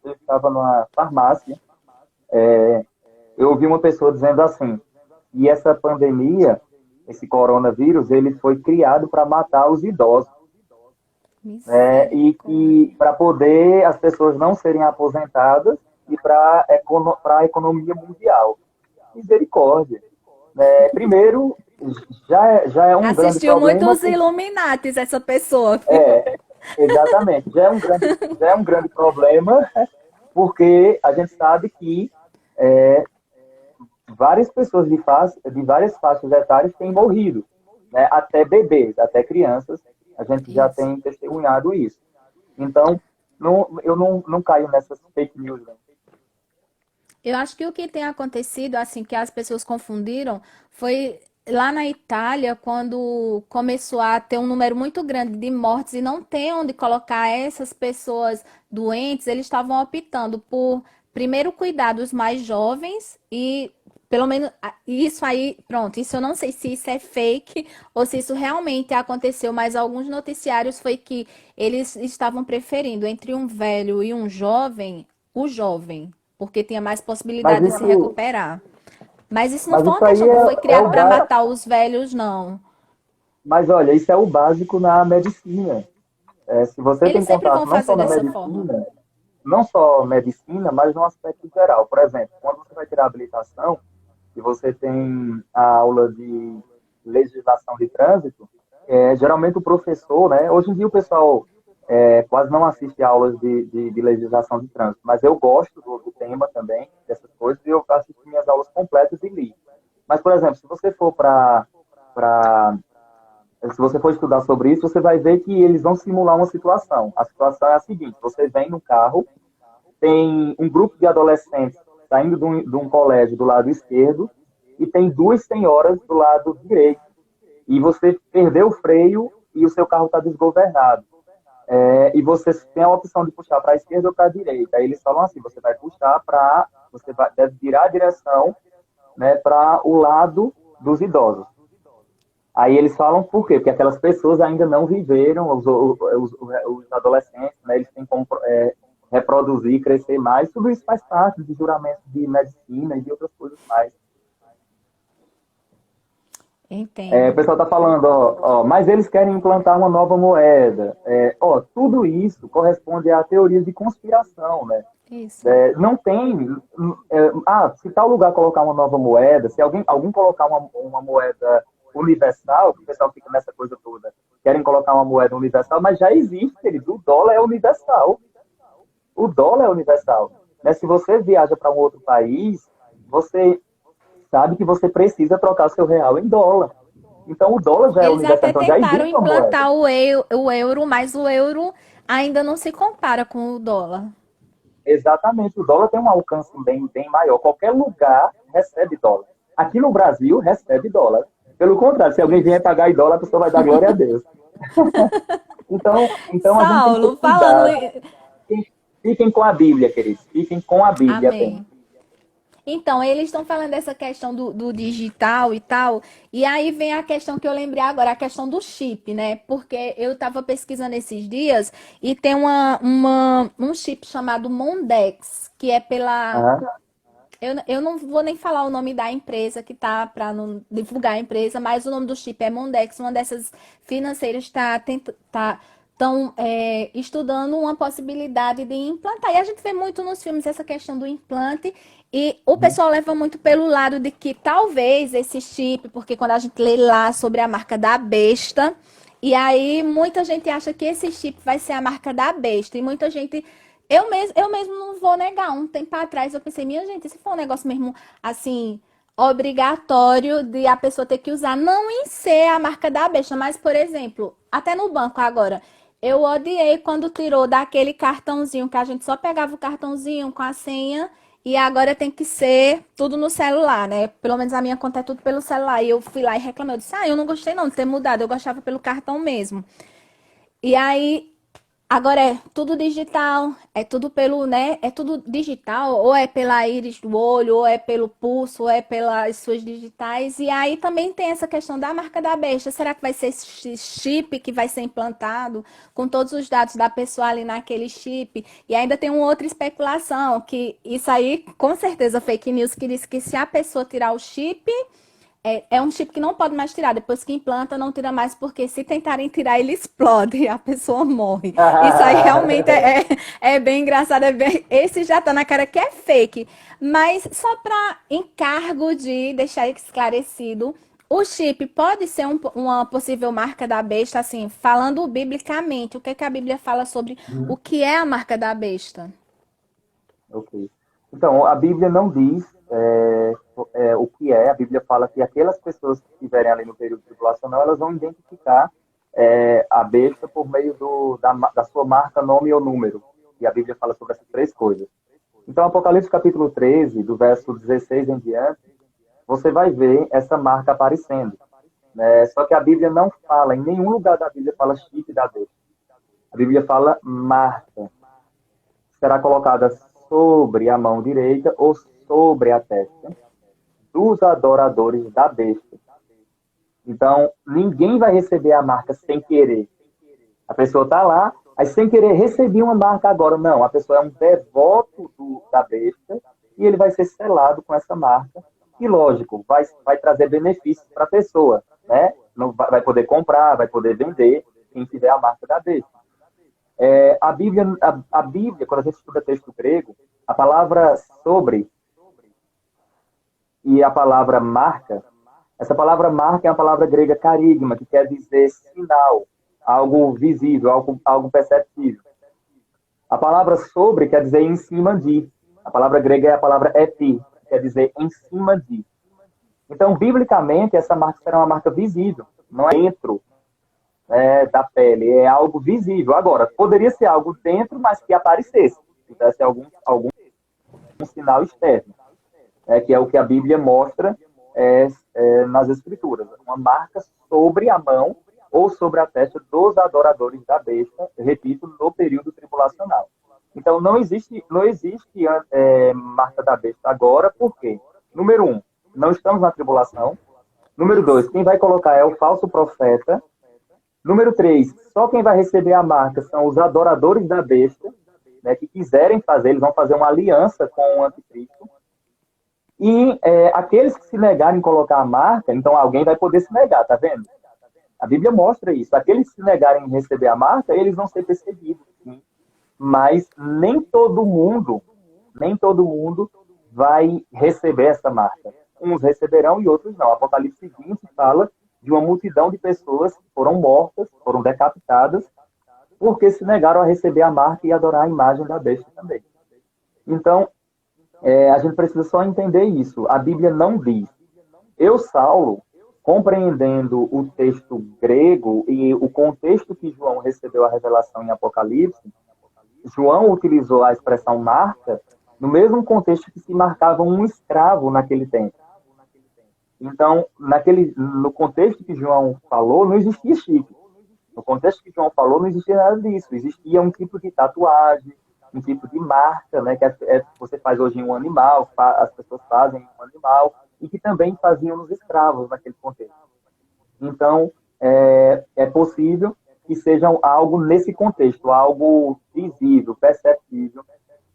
estava numa farmácia, eu ouvi uma pessoa dizendo assim, e essa pandemia, esse coronavírus, ele foi criado para matar os idosos, né? E misericórdia. que para poder as pessoas não serem aposentadas e para a economia mundial. Misericórdia. Né? Primeiro, já é um grande Assistiu problema. muitos Illuminates essa pessoa. Exatamente, já é um grande problema, porque a gente sabe que várias pessoas de várias faixas etárias têm morrido, né? Até bebês, até crianças, a gente já Isso. tem testemunhado isso. Então, eu não caio nessas fake news. Não. Eu acho que o que tem acontecido, assim, que as pessoas confundiram, foi lá na Itália, quando começou a ter um número muito grande de mortes e não ter onde colocar essas pessoas doentes, eles estavam optando por primeiro cuidar dos mais jovens e pelo menos isso aí, pronto, isso eu não sei se isso é fake ou se isso realmente aconteceu, mas alguns noticiários foi que eles estavam preferindo entre um velho e um jovem, o jovem, porque tinha mais Mas possibilidade de se isso, recuperar. Mas isso não mas foi uma isso aí questão que foi é criado para matar os velhos, não. mas olha, isso é o básico na medicina. Se você tem Eles sempre contato vão não fazer só na dessa forma. medicina, não só medicina, mas no aspecto geral. Por exemplo, quando você vai tirar habilitação e você tem a aula de legislação de trânsito, geralmente o professor, né? Hoje em dia o pessoal quase não assiste aulas de legislação de trânsito, mas eu gosto do tema também, dessas coisas, e eu assisti minhas aulas completas e li. Mas, por exemplo, para se você for estudar sobre isso, você vai ver que eles vão simular uma situação. A situação é a seguinte: você vem no carro, tem um grupo de adolescentes saindo de um colégio do lado esquerdo, e tem duas senhoras do lado direito. E você perdeu o freio e o seu carro está desgovernado. E você tem a opção de puxar para a esquerda ou para a direita. Aí eles falam assim, você vai puxar para... deve virar a direção, né, para o lado dos idosos. Aí eles falam por quê? Porque aquelas pessoas ainda não viveram, os adolescentes, né, eles têm como reproduzir, crescer mais. Tudo isso faz parte de juramento de medicina e de outras coisas mais. O Entendo. pessoal está falando, mas eles querem implantar uma nova moeda. Tudo isso corresponde a teorias de conspiração, né? Isso. Não tem. Se tal lugar colocar uma nova moeda, se alguém colocar uma moeda universal, que o pessoal fica nessa coisa toda, querem colocar uma moeda universal, mas já existe, querido, o dólar é universal. O dólar é universal. Né? Se você viaja para um outro país, você sabe que você precisa trocar seu real em dólar. Então o dólar já é Eles universal, até então já tentaram existe uma moeda. implantar o euro, mas o euro ainda não se compara com o dólar. Exatamente, o dólar tem um alcance bem maior. Qualquer lugar recebe dólar. Aqui no Brasil, recebe dólar. Pelo contrário, se alguém vier Isso. pagar em dólar, a pessoa vai dar glória a Deus. Então a gente tem que ter Saulo, falando. cuidado. Fiquem com a Bíblia, queridos. Fiquem com a Bíblia bem. Amém. Então, eles estão falando dessa questão do digital e tal, e aí vem a questão que eu lembrei agora, a questão do chip, né? Porque eu estava pesquisando esses dias e tem um chip chamado Mondex, que é pela. Aham. Eu não vou nem falar o nome da empresa que tá para não divulgar a empresa, mas o nome do chip é Mondex, uma dessas financeiras está estão estudando uma possibilidade de implantar. E a gente vê muito nos filmes essa questão do implante, e o pessoal leva muito pelo lado de que talvez esse chip, porque quando a gente lê lá sobre a marca da besta, e aí muita gente acha que esse chip vai ser a marca da besta, e muita gente. Eu mesmo não vou negar. Um tempo atrás eu pensei, minha gente, se for um negócio mesmo assim, obrigatório de a pessoa ter que usar, não em ser a marca da besta, mas, por exemplo, até no banco agora. Eu odiei quando tirou daquele cartãozinho que a gente só pegava o cartãozinho com a senha e agora tem que ser tudo no celular, né? Pelo menos a minha conta é tudo pelo celular. E eu fui lá e reclamei. Eu disse, eu não gostei não de ter mudado, eu gostava pelo cartão mesmo. E aí, agora é tudo digital, é tudo pelo, né? É tudo digital, ou é pela íris do olho, ou é pelo pulso, ou é pelas suas digitais. E aí também tem essa questão da marca da besta. Será que vai ser esse chip que vai ser implantado com todos os dados da pessoa ali naquele chip? E ainda tem uma outra especulação, que isso aí, com certeza, fake news, que diz que se a pessoa tirar o chip, é um chip que não pode mais tirar. Depois que implanta, não tira mais, porque se tentarem tirar, ele explode e a pessoa morre. Isso aí realmente é bem engraçado. Esse já tá na cara que é fake. Mas só para encargo de deixar esclarecido, o chip pode ser uma possível marca da besta, assim, falando biblicamente. O que é que a Bíblia fala sobre o que é a marca da besta? Ok. Então, a Bíblia não diz o que é. A Bíblia fala que aquelas pessoas que estiverem ali no período tribulacional, elas vão identificar a besta por meio da sua marca, nome ou número. E a Bíblia fala sobre essas três coisas. Então, Apocalipse capítulo 13, do verso 16 em diante, você vai ver essa marca aparecendo. Né? Só que a Bíblia não fala, em nenhum lugar da Bíblia fala chip da besta. A Bíblia fala marca. Será colocada sobre a mão direita ou sobre a testa dos adoradores da besta. Então, ninguém vai receber a marca sem querer. A pessoa está lá, aí sem querer receber uma marca agora. Não, a pessoa é um devoto da besta e ele vai ser selado com essa marca. E, lógico, vai trazer benefícios para a pessoa. Né? Não vai poder comprar, vai poder vender quem tiver a marca da besta. A Bíblia, quando a gente estuda texto grego, a palavra sobre e a palavra marca, essa palavra marca é uma palavra grega carigma, que quer dizer sinal, algo visível, algo perceptível. A palavra sobre quer dizer em cima de. A palavra grega é a palavra epi, que quer dizer em cima de. Então, biblicamente, essa marca será uma marca visível, não é dentro da pele, é algo visível. Agora, poderia ser algo dentro, mas que aparecesse, tivesse algum sinal externo, que é o que a Bíblia mostra nas Escrituras, uma marca sobre a mão ou sobre a testa dos adoradores da besta, repito, no período tribulacional. Então, não existe marca da besta agora, por quê? Número um, não estamos na tribulação. Número dois, Isso. quem vai colocar é o falso profeta. Número três, só quem vai receber a marca são os adoradores da besta, né, que quiserem fazer, eles vão fazer uma aliança com o anticristo. E aqueles que se negarem a colocar a marca, então alguém vai poder se negar, tá vendo? A Bíblia mostra isso. Aqueles que se negarem a receber a marca, eles vão ser perseguidos. Sim. Mas nem todo mundo vai receber essa marca. Uns receberão e outros não. Apocalipse 20 fala de uma multidão de pessoas que foram mortas, foram decapitadas, porque se negaram a receber a marca e adorar a imagem da besta também. Então, a gente precisa só entender isso. A Bíblia não diz. Eu, Saulo, compreendendo o texto grego e o contexto que João recebeu a revelação em Apocalipse, João utilizou a expressão marca no mesmo contexto que se marcava um escravo naquele tempo. Então, no contexto que João falou, não existia chip. No contexto que João falou, não existia nada disso. Existia um tipo de tatuagem, um tipo de marca, né, que você faz hoje em um animal, as pessoas fazem em um animal, e que também faziam nos escravos naquele contexto. Então, é possível que sejam algo nesse contexto, algo visível, perceptível,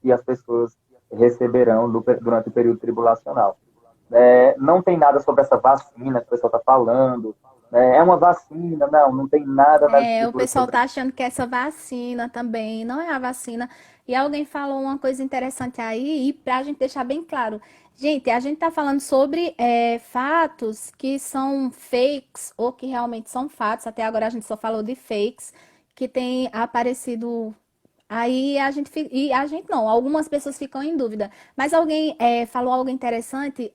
que as pessoas receberão durante o período tribulacional. Não tem nada sobre essa vacina que o pessoal está falando. É uma vacina, não tem nada nas O escrituras pessoal sobre tá achando que essa vacina também não é a vacina. E alguém falou uma coisa interessante aí, e pra gente deixar bem claro. Gente, a gente tá falando sobre fatos que são fakes ou que realmente são fatos. Até agora a gente só falou de fakes que tem aparecido aí e a gente não, algumas pessoas ficam em dúvida. Mas alguém falou algo interessante,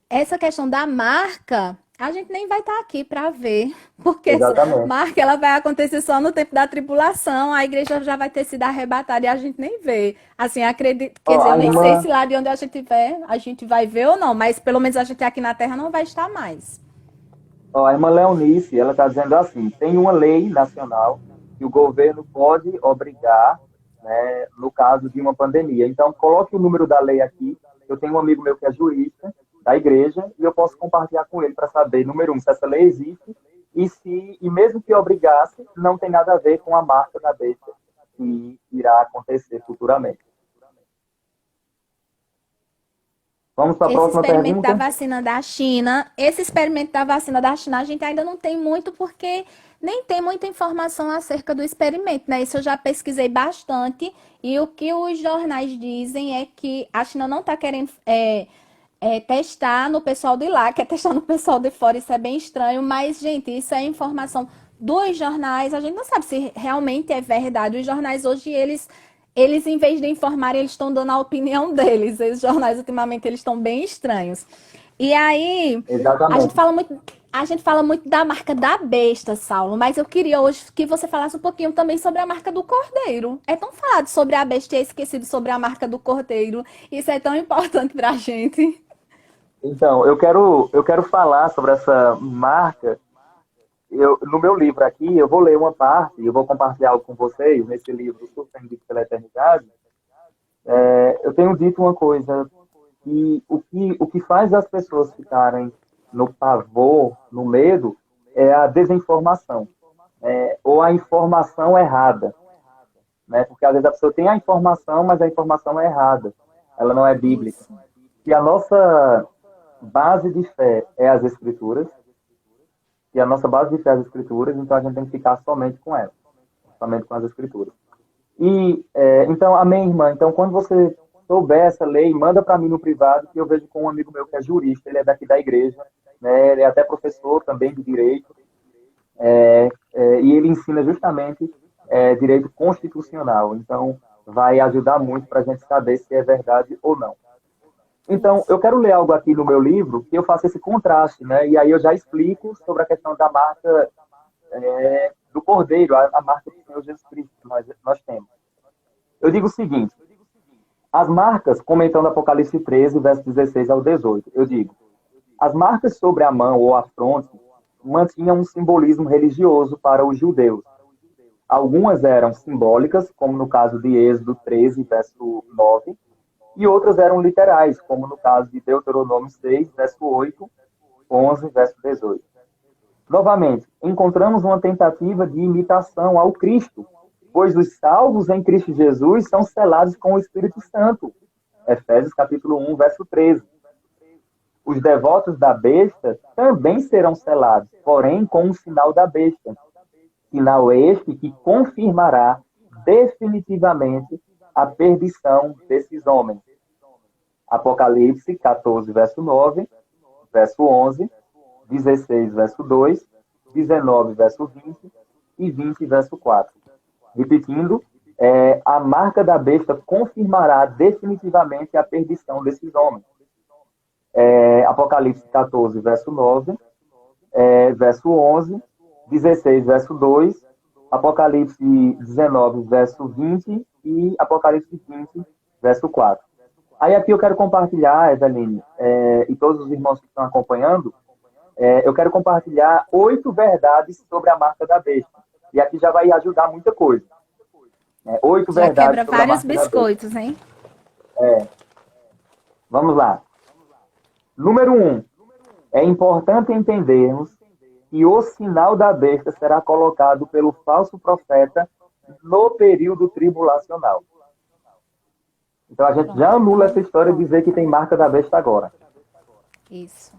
essa questão da marca, a gente nem vai estar aqui para ver, porque essa Exatamente. marca ela vai acontecer só no tempo da tribulação, a igreja já vai ter sido arrebatada e a gente nem vê. Assim, acredito, quer Ó, dizer, eu a nem sei se irmã, lá de onde a gente estiver, a gente vai ver ou não, mas pelo menos a gente aqui na Terra não vai estar mais. a irmã Leonice, ela está dizendo assim, tem uma lei nacional que o governo pode obrigar, né, no caso de uma pandemia. Então, coloque o número da lei aqui. Eu tenho um amigo meu que é jurista da igreja e eu posso compartilhar com ele para saber, número um, se essa lei existe e mesmo que obrigasse, não tem nada a ver com a marca da besta que irá acontecer futuramente. Vamos para a Esse próxima experimento da pergunta? vacina da China, esse experimento da vacina da China, a gente ainda não tem muito, porque nem tem muita informação acerca do experimento, né? Isso eu já pesquisei bastante, e o que os jornais dizem é que a China não está querendo testar no pessoal de lá, quer testar no pessoal de fora, isso é bem estranho, mas, gente, isso é informação dos jornais, a gente não sabe se realmente é verdade. Os jornais hoje, eles, em vez de informar, eles estão dando a opinião deles. Os jornais, ultimamente, eles estão bem estranhos. E aí, a gente Exatamente. fala muito, a gente fala muito da marca da besta, Saulo, mas eu queria hoje que você falasse um pouquinho também sobre a marca do cordeiro. É tão falado sobre a besta e é esquecido sobre a marca do cordeiro. Isso é tão importante pra gente. Então, eu quero falar sobre essa marca. No meu livro aqui, eu vou ler uma parte, eu vou compartilhar algo com vocês nesse livro Surpreendido pela Eternidade. Eu tenho dito uma coisa, que o que faz as pessoas ficarem no pavor, no medo, é a desinformação, ou a informação errada, né? Porque às vezes a pessoa tem a informação, mas a informação é errada, ela não é bíblica. Isso. E a nossa base de fé é as Escrituras, e a nossa base de fé é as Escrituras, então a gente tem que ficar somente com elas, somente com as Escrituras. E, então, a minha irmã, então, quando você souber essa lei, manda para mim no privado, que eu vejo com um amigo meu que é jurista, ele é daqui da igreja, né, ele é até professor também de direito, e ele ensina justamente direito constitucional. Então, vai ajudar muito para a gente saber se é verdade ou não. Então, Isso. eu quero ler algo aqui no meu livro que eu faço esse contraste, né? E aí eu já explico sobre a questão da marca do Cordeiro, a marca do Senhor Jesus Cristo que nós temos. Eu digo o seguinte: as marcas, comentando Apocalipse 13, verso 16 ao 18, eu digo: As marcas sobre a mão ou a fronte mantinham um simbolismo religioso para os judeus. Algumas eram simbólicas, como no caso de Êxodo 13, verso 9, e outras eram literais, como no caso de Deuteronômio 6, verso 8, 11, verso 18. Novamente, encontramos uma tentativa de imitação ao Cristo, pois os salvos em Cristo Jesus são selados com o Espírito Santo. Efésios capítulo 1, verso 13. Os devotos da besta também serão selados, porém com o sinal da besta. Sinal este que confirmará definitivamente a perdição desses homens. Apocalipse 14, verso 9, verso 11, 16, verso 2, 19, verso 20 e 20, verso 4. Repetindo, a marca da besta confirmará definitivamente a perdição desses homens. Apocalipse 14, verso 9, verso 11, 16, verso 2, Apocalipse 19, verso 20 e Apocalipse 20, verso 4. Aí aqui eu quero compartilhar, Eveline, e todos os irmãos que estão acompanhando, eu quero compartilhar 8 verdades sobre a marca da besta. E aqui já vai ajudar muita coisa. 8 Já verdades quebra sobre a vários marca da biscoitos, hein? besta. Vamos lá. Número 1. É importante entendermos que o sinal da besta será colocado pelo falso profeta no período tribulacional. Então a gente já anula essa história de dizer que tem marca da besta agora. Isso.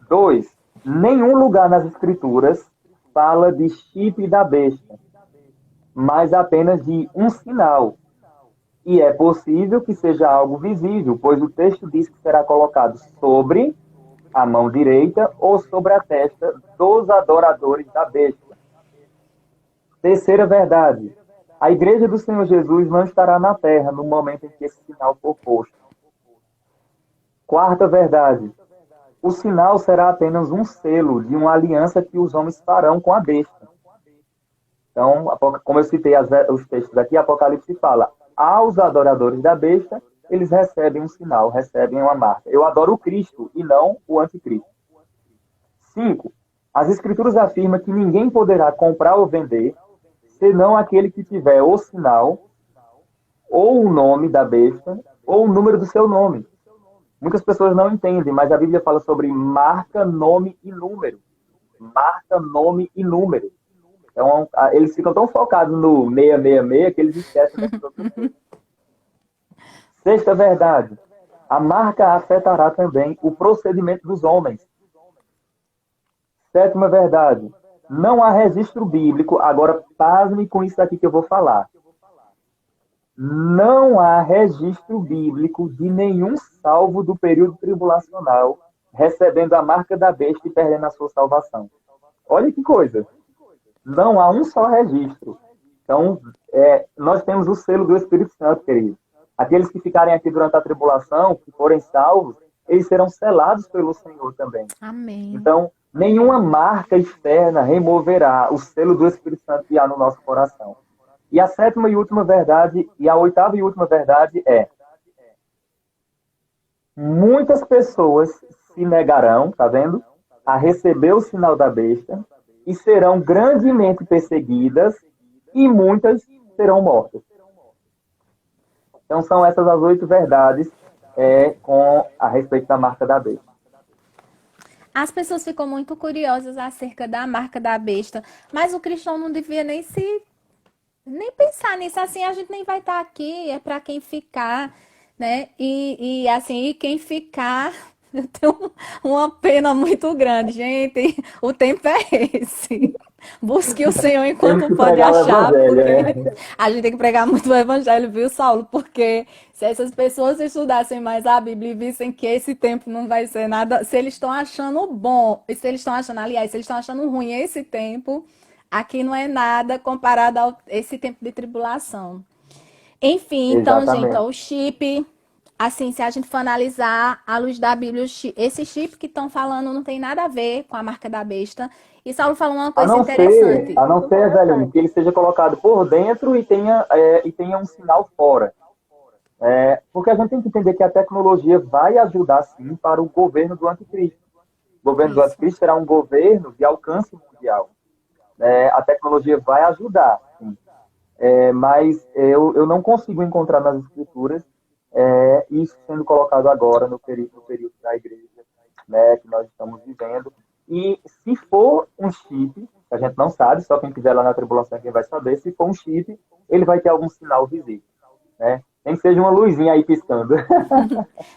2. Nenhum lugar nas escrituras fala de chip da besta, mas apenas de um sinal. E é possível que seja algo visível, pois o texto diz que será colocado sobre a mão direita ou sobre a testa dos adoradores da besta. Terceira verdade. A igreja do Senhor Jesus não estará na terra no momento em que esse sinal for posto. Quarta verdade. O sinal será apenas um selo de uma aliança que os homens farão com a besta. Então, como eu citei os textos aqui, Apocalipse fala, aos adoradores da besta, eles recebem um sinal, recebem uma marca. Eu adoro o Cristo e não o anticristo. 5. As escrituras afirmam que ninguém poderá comprar ou vender, senão aquele que tiver o sinal, ou o nome da besta, ou o número do seu nome. Muitas pessoas não entendem, mas a Bíblia fala sobre marca, nome e número. Marca, nome e número. Então, eles ficam tão focados no 666 que eles esquecem dessas outras coisas. Sexta verdade. A marca afetará também o procedimento dos homens. Sétima verdade. Não há registro bíblico. Agora, pasme com isso aqui que eu vou falar. Não há registro bíblico de nenhum salvo do período tribulacional recebendo a marca da besta e perdendo a sua salvação. Olha que coisa. Não há um só registro. Então, nós temos o selo do Espírito Santo, querido. Aqueles que ficarem aqui durante a tribulação, que forem salvos, eles serão selados pelo Senhor também. Amém. Então, nenhuma marca externa removerá o selo do Espírito Santo que há no nosso coração. E a sétima e última verdade, e a oitava e última verdade é: muitas pessoas se negarão, tá vendo? A receber o sinal da besta e serão grandemente perseguidas e muitas serão mortas. Então são essas as 8 verdades a respeito da marca da besta. As pessoas ficam muito curiosas acerca da marca da besta, mas o cristão não devia nem pensar nisso. Assim, a gente nem vai estar aqui, é para quem ficar, né? E assim, quem ficar, eu tenho uma pena muito grande, gente. O tempo é esse. Busque o Senhor enquanto pode achar, porque a gente tem que pregar muito o evangelho, viu, Saulo? Porque se essas pessoas estudassem mais a Bíblia e vissem que esse tempo não vai ser nada, se eles estão achando bom, se eles estão achando, aliás, se eles estão achando ruim esse tempo, aqui não é nada comparado a esse tempo de tribulação. Enfim, então, Exatamente. gente, ó, o chip, assim, se a gente for analisar à luz da Bíblia, esse chip que estão falando não tem nada a ver com a marca da besta. E Saulo falou uma coisa interessante. A não ser, velho, que ele seja colocado por dentro e tenha um sinal fora. Porque a gente tem que entender que a tecnologia vai ajudar, sim, para o governo do anticristo. O governo do Isso. anticristo será um governo de alcance mundial. A tecnologia vai ajudar, sim. Mas eu não consigo encontrar nas escrituras isso sendo colocado agora no período da igreja, né, que nós estamos vivendo. E se for um chip, a gente não sabe, só quem estiver lá na tribulação é quem vai saber, se for um chip, ele vai ter algum sinal visível, né? Nem que seja uma luzinha aí piscando.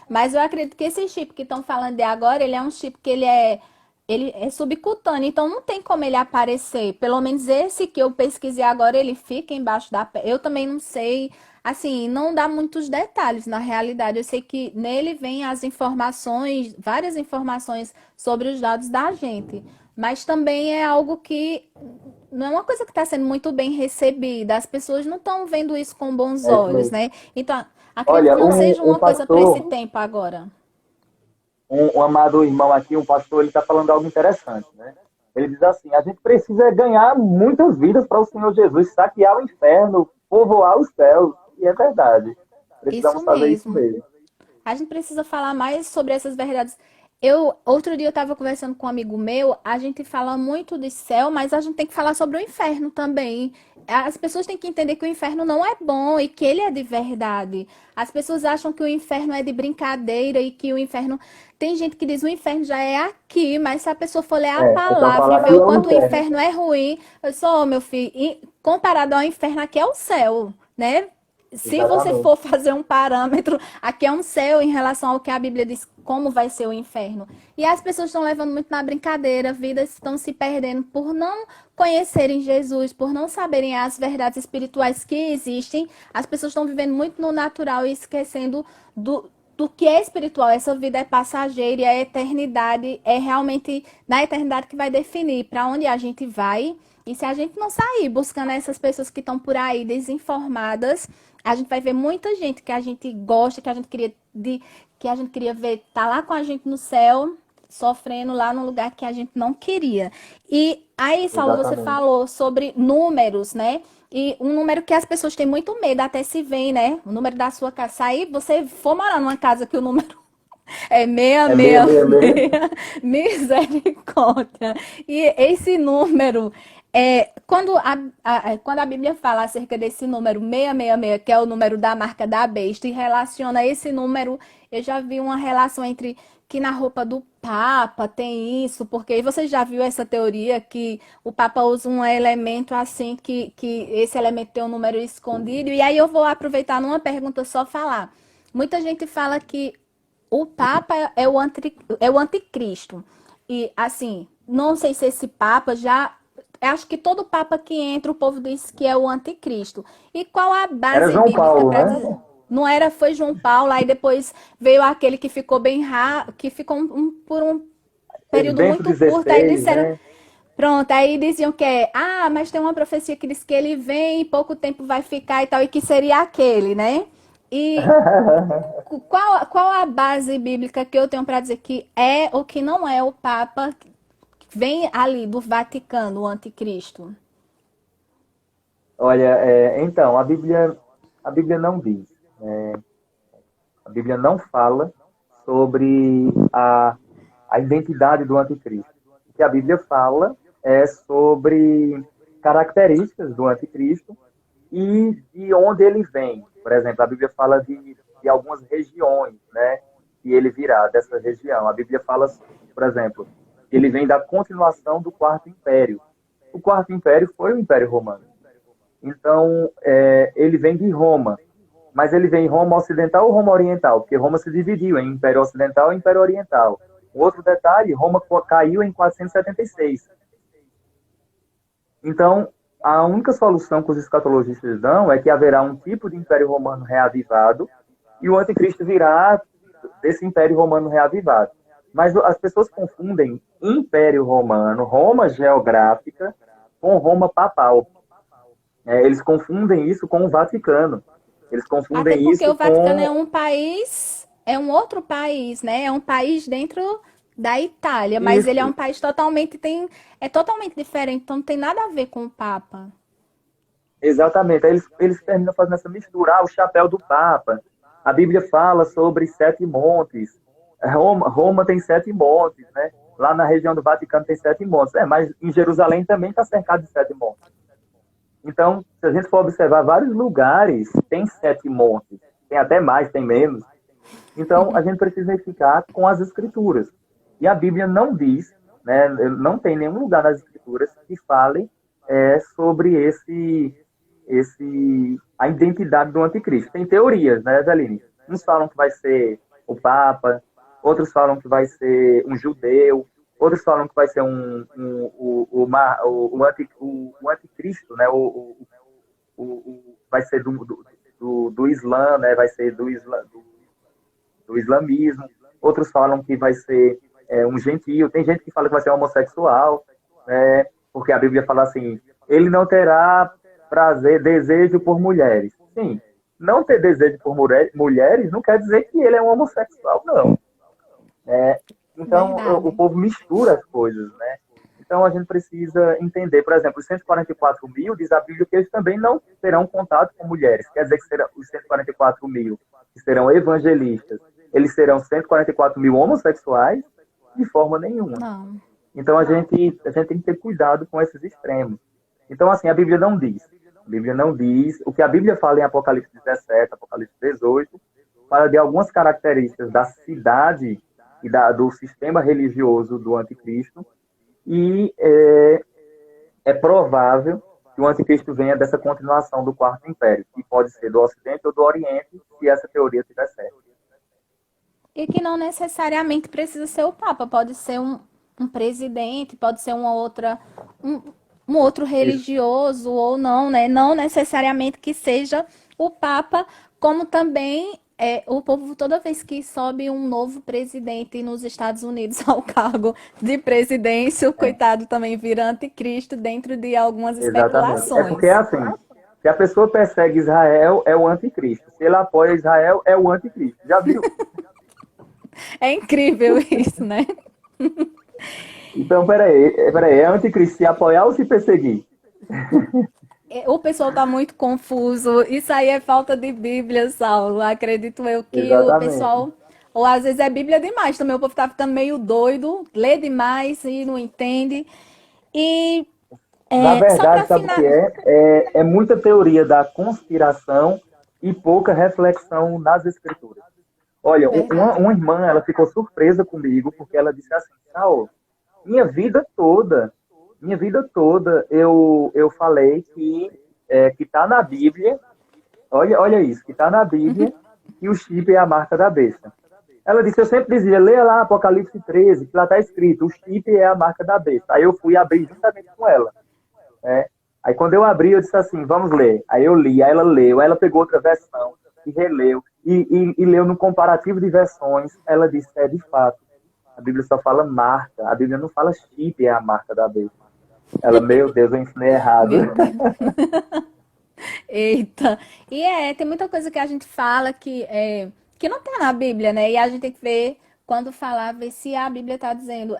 Mas eu acredito que esse chip que estão falando de agora, ele é um chip que ele é subcutâneo, então não tem como ele aparecer. Pelo menos esse que eu pesquisei agora, ele fica embaixo da pele. Eu também não sei, assim, não dá muitos detalhes na realidade. Eu sei que nele vem as informações, várias informações sobre os dados da gente. Mas também é algo que não é uma coisa que está sendo muito bem recebida. As pessoas não estão vendo isso com bons É isso olhos, mesmo. né? Então, acredito Olha, que não seja um uma coisa para esse pastor, tempo agora. um amado irmão aqui, um pastor, ele está falando algo interessante, né? Ele diz assim: a gente precisa ganhar muitas vidas para o Senhor Jesus, saquear o inferno, povoar os céus. E é verdade. Isso Precisamos fazer isso mesmo. mesmo. A gente precisa falar mais sobre essas verdades. Outro dia eu estava conversando com um amigo meu, a gente fala muito de céu, mas a gente tem que falar sobre o inferno também. As pessoas têm que entender que o inferno não é bom e que ele é de verdade. As pessoas acham que o inferno é de brincadeira e que o inferno. Tem gente que diz o inferno já é aqui, mas se a pessoa for ler a Então palavra e falar ver aqui o é o quanto o inferno. inferno é ruim, eu sou, meu filho, comparado ao inferno, aqui é o céu, né? Se você Exatamente. for fazer um parâmetro, aqui é um céu em relação ao que a Bíblia diz como vai ser o inferno. E as pessoas estão levando muito na brincadeira, vidas estão se perdendo por não conhecerem Jesus, por não saberem as verdades espirituais que existem. As pessoas estão vivendo muito no natural e esquecendo do que é espiritual. Essa vida é passageira e a eternidade é realmente na eternidade que vai definir para onde a gente vai. E se a gente não sair buscando essas pessoas que estão por aí desinformadas, a gente vai ver muita gente que a gente gosta, que a gente queria ver tá lá com a gente no céu, sofrendo lá no lugar que a gente não queria. E aí, Saulo, você Exatamente. falou sobre números, né? E um número que as pessoas têm muito medo, até se vê, né? O número da sua casa. Aí você for morar numa casa que o número é É meia, meia, meia. 666, misericórdia. E esse número, quando a Bíblia fala acerca desse número 666, que é o número da marca da besta, e relaciona esse número, eu já vi uma relação entre que na roupa do Papa tem isso, porque você já viu essa teoria que o Papa usa um elemento assim, que esse elemento tem um número escondido, e aí eu vou aproveitar numa pergunta só falar. Muita gente fala que o Papa é o anticristo. E, assim, não sei se esse Papa já. Acho que todo Papa que entra, o povo diz que é o anticristo. E qual a Era base João bíblica Paulo, para né? dizer? Não era, foi João Paulo, aí depois veio aquele que ficou bem raro, que ficou por um Teve período Bento muito curto, aí XVI, disseram, né? pronto, aí diziam que mas tem uma profecia que diz que ele vem e pouco tempo vai ficar e tal, e que seria aquele, né? E qual a base bíblica que eu tenho para dizer que é ou que não é o Papa que vem ali do Vaticano, o anticristo? Olha, então, a Bíblia não diz. A Bíblia não fala sobre a identidade do anticristo. O que a Bíblia fala é sobre características do anticristo e de onde ele vem. Por exemplo, a Bíblia fala de algumas regiões, né, que ele virá dessa região. A Bíblia fala, por exemplo, que ele vem da continuação do Quarto Império. O Quarto Império foi o Império Romano. Então, ele vem de Roma, mas ele vem em Roma Ocidental ou Roma Oriental? Porque Roma se dividiu em Império Ocidental e Império Oriental. Um outro detalhe, Roma caiu em 476. Então, a única solução que os escatologistas dão é que haverá um tipo de Império Romano reavivado e o anticristo virá desse Império Romano reavivado. Mas as pessoas confundem Império Romano, Roma geográfica, com Roma papal. Eles confundem isso com o Vaticano. Eles Até confundem porque isso o Vaticano é com um país, é um outro país, né? É um país dentro da Itália, mas ele é um isso. país é totalmente diferente, então não tem nada a ver com o Papa. Exatamente. Aí eles terminam fazendo essa mistura. Ah, o chapéu do Papa. a Bíblia fala sobre 7 montes. Roma tem 7 montes, né? Lá na região do Vaticano tem 7 montes. Mas em Jerusalém também está cercado de 7 montes. Então, se a gente for observar, vários lugares tem 7 montes. Tem até mais, tem menos. Então, a gente precisa ficar com as escrituras. E a Bíblia não diz, né, não tem nenhum lugar nas escrituras que fale sobre a identidade do anticristo. Tem teorias, né, Eveline? Uns falam que vai ser o Papa, outros falam que vai ser um judeu, outros falam que vai ser o anticristo, né, vai ser do Islã, né, vai ser do islamismo. Outros falam que vai ser um gentio. Tem gente que fala que vai ser homossexual, né, porque a Bíblia fala assim, ele não terá desejo por mulheres. Sim, não ter desejo por mulheres não quer dizer que ele é um homossexual, não. Então, o Verdade. povo mistura as coisas, né? Então, a gente precisa entender, por exemplo, os 144 mil, diz a Bíblia que eles também não terão contato com mulheres. Quer dizer que serão os 144 mil que serão evangelistas, eles serão 144 mil homossexuais? De forma nenhuma. Não. Então, a gente tem que ter cuidado com esses extremos. Então, assim, a Bíblia não diz. A Bíblia não diz. O que a Bíblia fala em Apocalipse 17, Apocalipse 18, fala de algumas características da cidade e do sistema religioso do anticristo, e é provável que o anticristo venha dessa continuação do quarto império, que pode ser do Ocidente ou do Oriente, se essa teoria estiver certa. E que não necessariamente precisa ser o Papa, pode ser um presidente, pode ser um, um outro Isso, religioso ou não, né? Não necessariamente que seja o Papa, como também o povo, toda vez que sobe um novo presidente nos Estados Unidos ao cargo de presidência, o coitado também vira anticristo dentro de algumas exatamente. É porque é especulações. assim, se a pessoa persegue Israel, é o anticristo. Se ele apoia Israel, é o anticristo. Já viu? É incrível isso, né? Então, peraí, é anticristo se apoiar ou se perseguir? O pessoal está muito confuso. Isso aí é falta de Bíblia, Saulo. Acredito eu que o Exatamente. pessoal, ou às vezes é Bíblia demais também. O povo está ficando meio doido, lê demais e não entende. E Na só verdade, para sabe o que finalizar. é? É muita teoria da conspiração e pouca reflexão nas escrituras. Olha, Verdade. uma irmã, ela ficou surpresa comigo, porque ela disse assim, Saul, minha vida toda, eu falei que está na Bíblia, olha isso, que está na Bíblia, que o chip é a marca da besta. Ela disse, eu sempre dizia, leia lá Apocalipse 13, que lá está escrito, o chip é a marca da besta. Aí eu fui abrir juntamente com ela. Né? Aí quando eu abri, eu disse assim, vamos ler. Aí eu li, aí ela leu, aí ela pegou outra versão e releu, e leu no comparativo de versões. Ela disse, de fato, a Bíblia só fala marca, a Bíblia não fala chip, é a marca da besta. Ela, meu Deus, eu ensinei errado. Meu Deus. Eita. E tem muita coisa que a gente fala que não tá na Bíblia, né? E a gente tem que ver quando falar, ver se a Bíblia tá dizendo.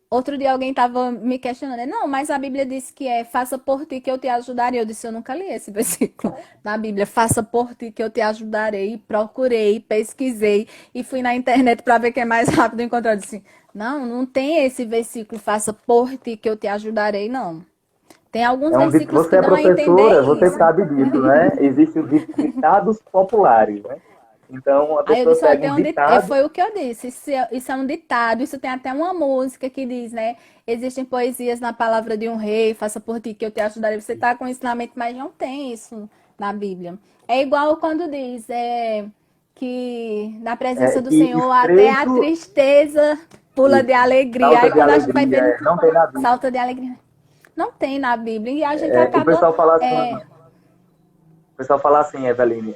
Outro dia alguém estava me questionando, não, mas a Bíblia diz que faça por ti que eu te ajudarei. Eu disse, eu nunca li esse versículo na Bíblia, faça por ti que eu te ajudarei. Procurei, pesquisei e fui na internet para ver quem é mais rápido encontrar. Eu disse, não tem esse versículo, faça por ti que eu te ajudarei, não. Tem alguns versículos Você que é dão a entender professora, você isso. sabe disso, né? Existem os ditados populares, né? Então, a Aí eu pessoa disse, olha, pega tem um um ditado. foi o que eu disse, isso é um ditado, isso tem até uma música que diz, né? Existem poesias na palavra de um rei, faça por ti que eu te ajudarei. Você tá com ensinamento, mas não tem isso na Bíblia. É igual quando diz que na presença do Que Senhor até a estreito, tristeza pula de isso, alegria. falta Aí de quando a gente vai alegria, ver, não tem na Bíblia. salta de alegria. Não tem na Bíblia. E a gente O acaba. pessoal fala assim, Eveline,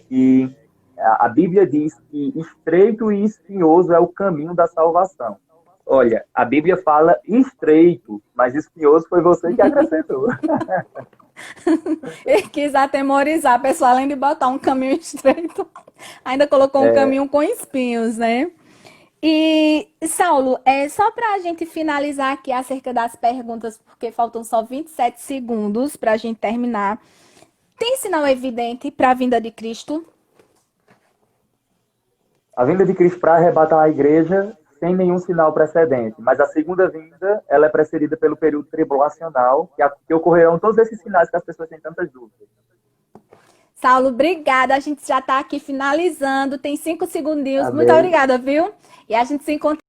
que a Bíblia diz que estreito e espinhoso é o caminho da salvação. Olha, a Bíblia fala estreito, mas espinhoso foi você que acrescentou. Ele quis atemorizar a pessoa, além de botar um caminho estreito, ainda colocou um caminho com espinhos, né? E, Saulo, só para a gente finalizar aqui acerca das perguntas, porque faltam só 27 segundos para a gente terminar. Tem sinal evidente para a vinda de Cristo? A vinda de Cristo para arrebatar a igreja sem nenhum sinal precedente, mas a segunda vinda, ela é precedida pelo período tribulacional, que ocorrerão todos esses sinais que as pessoas têm tantas dúvidas. Saulo, obrigada. A gente já está aqui finalizando. Tem 5 segundinhos. Muito Amém. obrigada, viu? E a gente se encontra